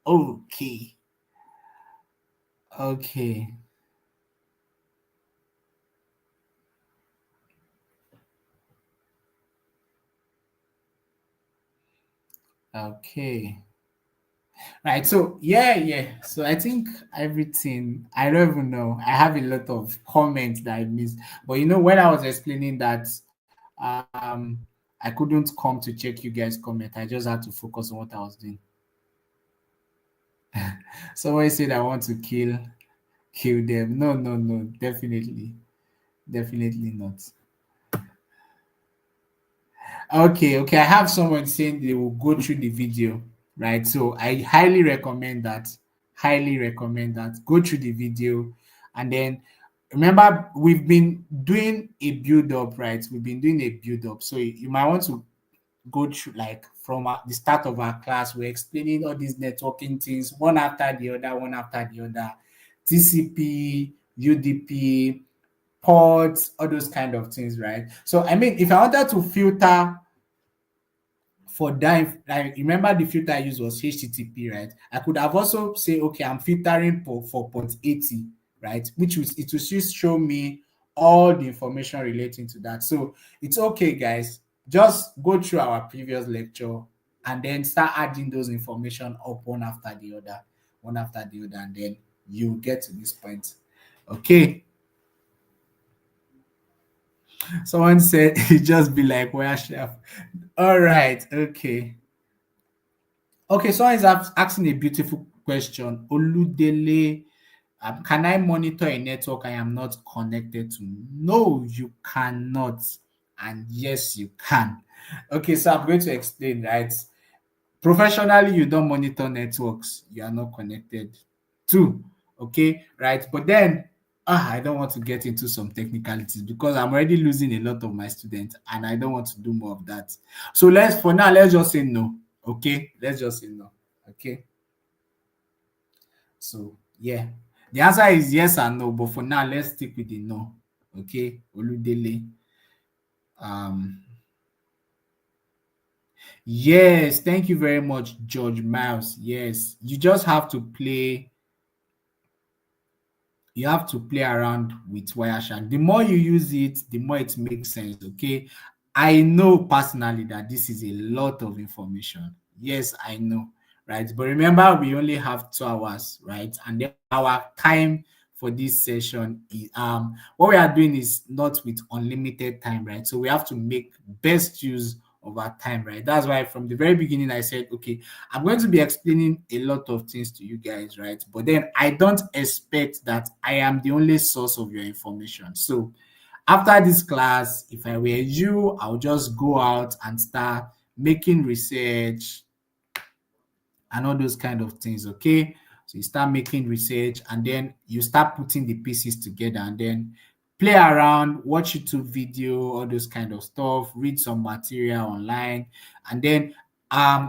Okay. Okay. Okay. Right. So yeah. So I think everything, I don't even know. I have a lot of comments that I missed. But when I was explaining that I couldn't come to check you guys' comment. I just had to focus on what I was doing. Someone said I want to kill them. No, definitely not. Okay. I have someone saying they will go through the video, right? So I highly recommend that. Highly recommend that. Go through the video, and then remember we've been doing a build up, right? We've been doing a build up. So you might want to go through, like, from the start of our class. We're explaining all these networking things one after the other, TCP, UDP, ports, all those kind of things, right? So I mean, if I wanted to filter for that, like remember the filter I used was HTTP, right? I could have also say, okay, I'm filtering for port 80, right? Which was it will just show me all the information relating to that. So it's okay, guys. Just go through our previous lecture and then start adding those information up one after the other, and then you get to this point. Okay. Someone said it just be like where chef. All right, okay. Okay, someone is asking a beautiful question. Oludele, can I monitor a network I am not connected to? No, you cannot. And yes, you can. Okay, so I'm going to explain, right? Professionally, you don't monitor networks you are not connected to. Okay, right? But then, I don't want to get into some technicalities because I'm already losing a lot of my students and I don't want to do more of that. So for now, let's just say no. Okay, let's just say no. Okay, so yeah, the answer is yes and no, but for now, let's stick with the no. Okay, Oludele. Um, yes, thank you very much, George Miles. Yes, you have to play around with Wireshark. The more you use it, the more it makes sense. Okay. I know personally that this is a lot of information. Yes, I know. Right. But remember, we only have 2 hours, right? And then our time for this session is what we are doing is not with unlimited time, right? So we have to make best use of our time, right? That's why from the very beginning I said, okay, I'm going to be explaining a lot of things to you guys, right? But then I don't expect that I am the only source of your information. So after this class, if I were you, I'll just go out and start making research and all those kind of things. Okay. So you start making research and then you start putting the pieces together and then play around, watch YouTube video, all those kind of stuff, read some material online, and then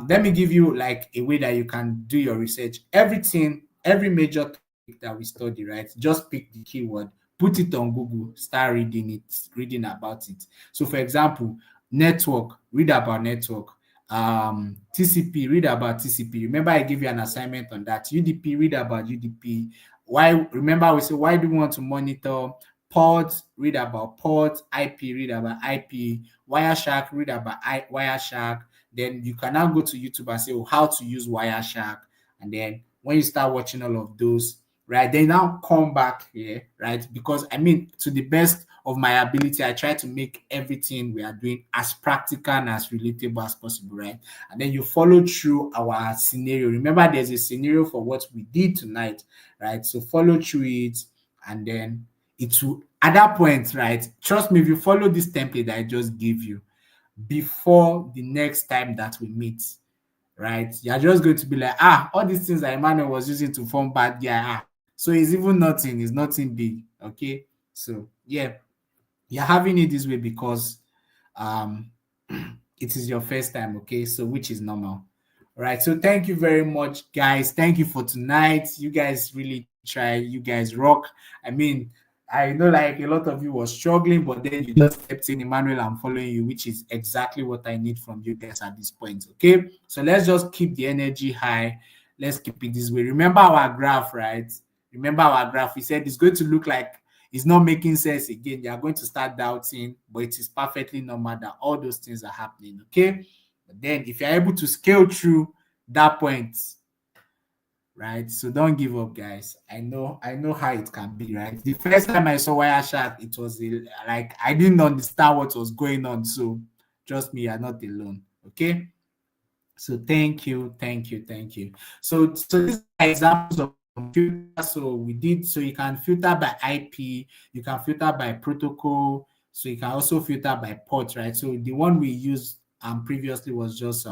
let me give you like a way that you can do your research. Every major topic that we study, right? Just pick the keyword, put it on Google, start reading about it. So for example, network, read about network. TCP, read about TCP. Remember, I gave you an assignment on that. UDP, read about UDP. Why? Remember, we say why do we want to monitor ports? Read about ports. IP, read about IP. Wireshark, read about Wireshark. Then you can now go to YouTube and say, oh, how to use Wireshark. And then when you start watching all of those, right, then now come back here, right? Because I mean, to the best of my ability, I try to make everything we are doing as practical and as relatable as possible, right? And then you follow through our scenario. Remember, there's a scenario for what we did tonight, right? So follow through it, and then it will, at that point, right? Trust me, if you follow this template that I just gave you before the next time that we meet, right? You're just going to be like, all these things that Emmanuel was using to form bad guy, so it's even nothing, it's nothing big. Okay. So yeah, you're having it this way because um it is your first time, okay? So which is normal. All right. So thank you very much, guys. Thank you for tonight. You guys really try, you guys rock. I mean, I know like a lot of you were struggling, but then you just kept saying, Emmanuel, I'm following you, which is exactly what I need from you guys at this point. Okay. So let's just keep the energy high. Let's keep it this way. Remember our graph, right? Remember our graph. We said it's going to look like it's not making sense again. You are going to start doubting, but it is perfectly normal that all those things are happening. Okay. But then if you're able to scale through that point, right? So don't give up, guys. I know how it can be, right? The first time I saw Wireshark, it was like I didn't understand what was going on. So trust me, you're not alone. Okay. So thank you, thank you, thank you. So these are examples of filter. So we did, so you can filter by IP, you can filter by protocol, so you can also filter by port, right? So the one we used previously was just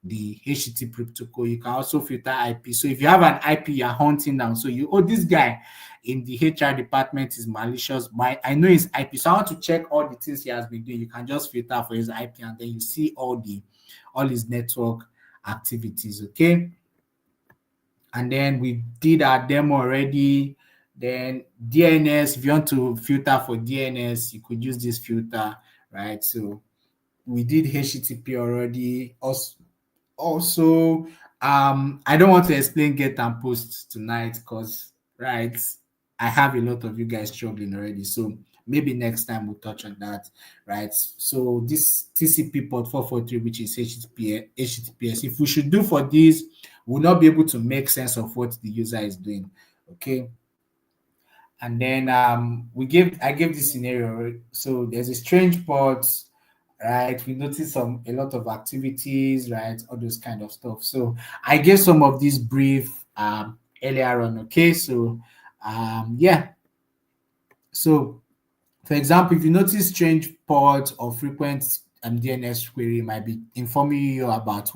the HTTP protocol. You can also filter IP. So if you have an IP you're hunting down, so this guy in the HR department is malicious, but I know his IP, so I want to check all the things he has been doing. You can just filter for his IP and then you see all his network activities. Okay. And then we did our demo already. Then DNS, if you want to filter for DNS, you could use this filter, right? So we did HTTP already. Also, I don't want to explain get and post tonight because, right, I have a lot of you guys struggling already. So maybe next time we'll touch on that, right? So this TCP port 443, which is HTTPS, if we should do for this, we'll not be able to make sense of what the user is doing. Okay. And then I gave this scenario. So there's a strange port, right? We notice a lot of activities, right? All those kind of stuff. So I gave some of these brief earlier on. Okay, so yeah. So for example, if you notice strange ports or frequent DNS query might be informing you about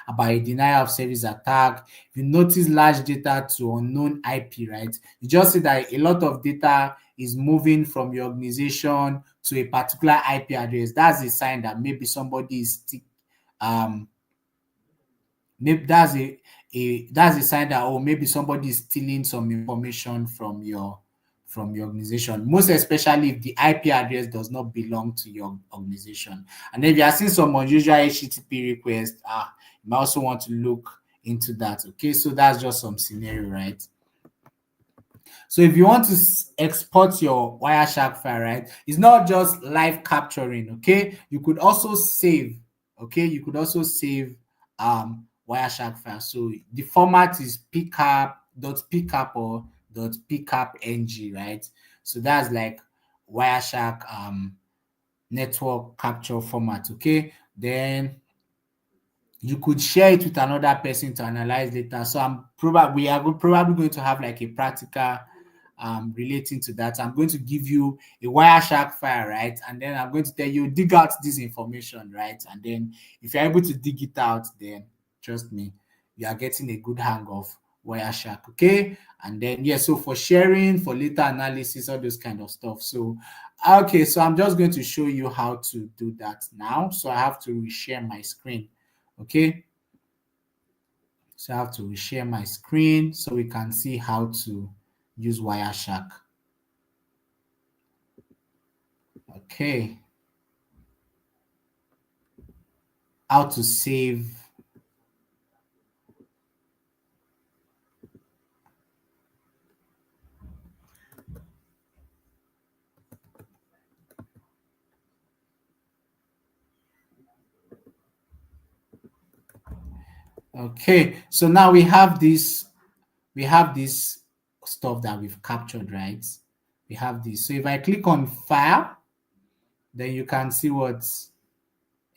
about a denial of service attack. If you notice large data to unknown IP, right? You just see that a lot of data is moving from your organization to a particular IP address. That's a sign that maybe somebody is um maybe that's a sign that, oh, maybe somebody is stealing some information from your organization, most especially if the IP address does not belong to your organization. And if you are seeing some unusual HTTP requests, you might also want to look into that. Okay, so that's just some scenario, right? So if you want to export your Wireshark file, right, it's not just live capturing, okay? You could also save, okay? You could also save Wireshark file. So the format is pcap.pcap or .pcap.ng, right? So that's like Wireshark network capture format, okay? Then you could share it with another person to analyze data. So we are probably going to have like a practical relating to that. I'm going to give you a Wireshark file, right? And then I'm going to tell you dig out this information, right? And then if you're able to dig it out, then trust me, you are getting a good hang of Wireshark, okay? And then yeah, so for sharing, for later analysis, all those kind of stuff. So okay, so I'm just going to show you how to do that now. So I have to reshare my screen. Okay, so I have to share my screen so we can see how to use Wireshark. Okay, how to save. Okay, so now we have this stuff that we've captured, right? We have this. So if I click on file, then you can see what's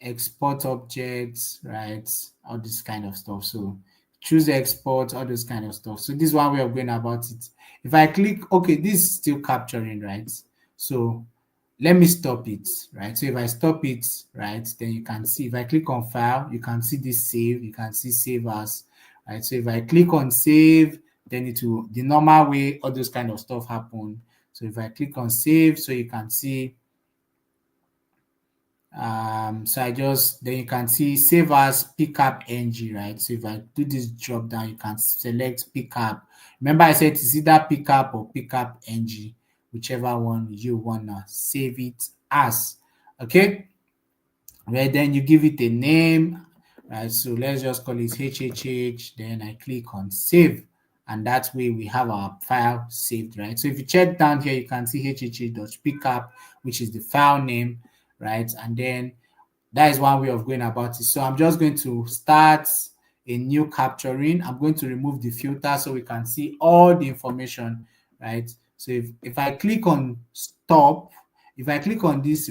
export objects, right? All this kind of stuff. So choose export, all those kind of stuff. So this is one way of going about it. If I click, okay, this is still capturing, right? So let me stop it, right? So if I stop it, right, then you can see if I click on file, you can see this save, you can see save as, right? So if I click on save, then it will the normal way all those kind of stuff happen. So if I click on save, so you can see so I just then you can see save as pickup ng, right? So if I do this drop down, you can select pickup. Remember I said it's either pickup or pickup ng, whichever one you wanna save it as. Okay, well then you give it a name, right? So let's just call it hhh, then I click on save, and that way we have our file saved, right? So if you check down here, you can see hhh.pickup, which is the file name, right? And then that is one way of going about it. So I'm just going to start a new capturing. I'm going to remove the filter so we can see all the information, right? So if I click on stop, if I click on this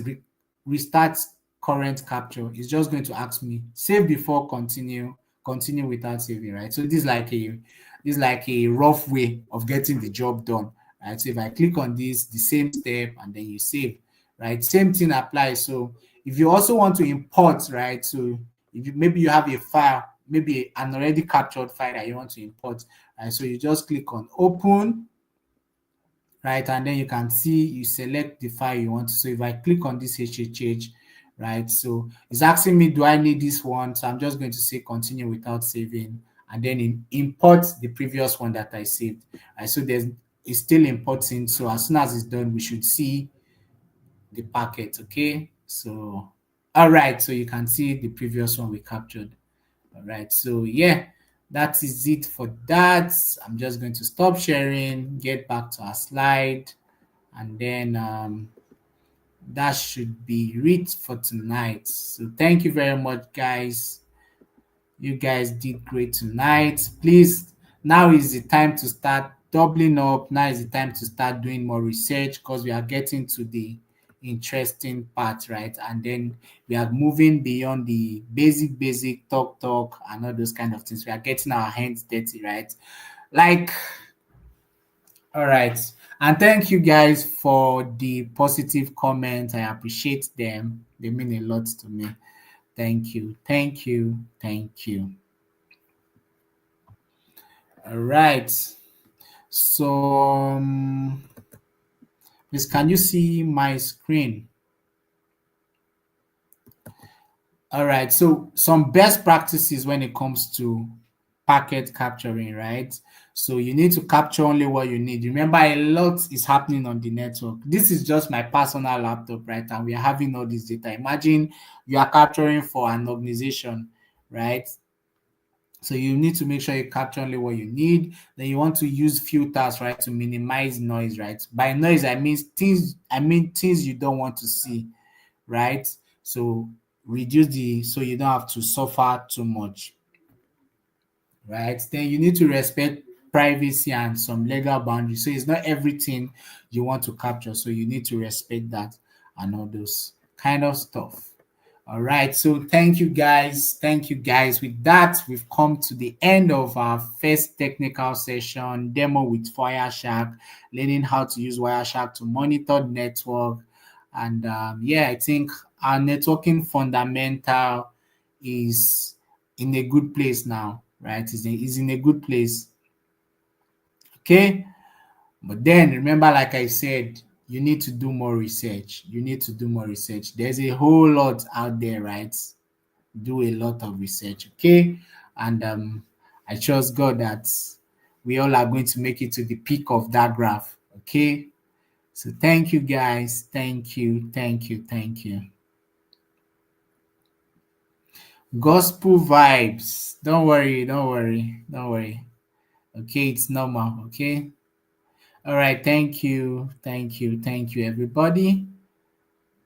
restart current capture, it's just going to ask me save before continue without saving, right? So this is like a rough way of getting the job done, right? So if I click on this, the same step, and then you save, right? Same thing applies. So if you also want to import, right? So if maybe you have a file, maybe an already captured file that you want to import, right? So you just click on open, right? And then you can see you select the file you want to. So if I click on this HHH, right? So it's asking me, do I need this one? So I'm just going to say continue without saving, and then import the previous one that I saved. Right? So is still important. So as soon as it's done, we should see the packet. Okay. So all right. So you can see the previous one we captured. All right. So yeah, that is it for that. I'm just going to stop sharing, get back to our slide, and then that should be it for tonight. So thank you very much, guys. You guys did great tonight. Please, now is the time to start doubling up. Now is the time to start doing more research because we are getting to the interesting part, right? And then we are moving beyond the basic talk and all those kind of things. We are getting our hands dirty, right? Like, all right. And thank you guys for the positive comments. I appreciate them. They mean a lot to me. Thank you. Thank you. Thank you. All right. So, please, can you see my screen? All right. So, some best practices when it comes to packet capturing, right? So, you need to capture only what you need. Remember, a lot is happening on the network. This is just my personal laptop, right? And we are having all this data. Imagine you are capturing for an organization, right? So you need to make sure you capture only what you need. Then you want to use filters, right, to minimize noise, right? By noise, I mean things you don't want to see, right? So reduce the so you don't have to suffer too much, right? Then you need to respect privacy and some legal boundaries. So it's not everything you want to capture. So you need to respect that and all those kind of stuff. All right. So thank you guys. Thank you guys. With that, we've come to the end of our first technical session demo with Wireshark, learning how to use Wireshark to monitor the network. And yeah, I think our networking fundamental is in a good place now, right? Is in a good place. Okay. But then remember, like I said, you need to do more research. You need to do more research. There's a whole lot out there, right? Do a lot of research, okay? And I trust God that we all are going to make it to the peak of that graph, okay? So thank you guys. Thank you. Thank you. Thank you. Gospel vibes. Don't worry. Don't worry. Don't worry. Okay, it's normal. Okay. All right. Thank you. Thank you. Thank you, everybody.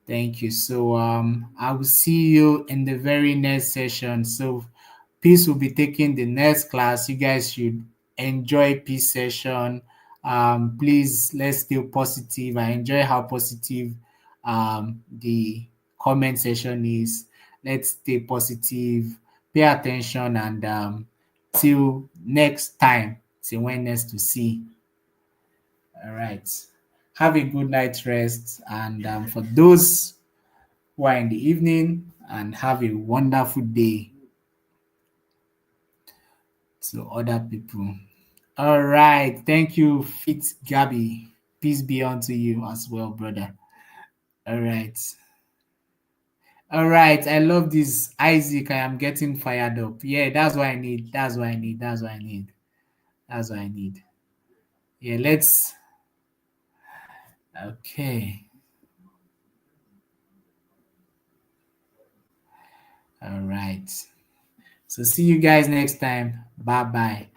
Thank you. So I will see you in the very next session. So Peace will be taking the next class. You guys should enjoy Peace session. Please let's stay positive. I enjoy how positive the comment section is. Let's stay positive, pay attention, and till next time, till when next to see. All right. Have a good night rest. And for those who are in the evening, and have a wonderful day to other people. All right. Thank you, Fit Gabby. Peace be unto you as well, brother. All right. All right. I love this. Isaac, I am getting fired up. Yeah, that's what I need. That's what I need. That's what I need. That's what I need. Yeah, let's. Okay. All right. So see you guys next time. Bye bye.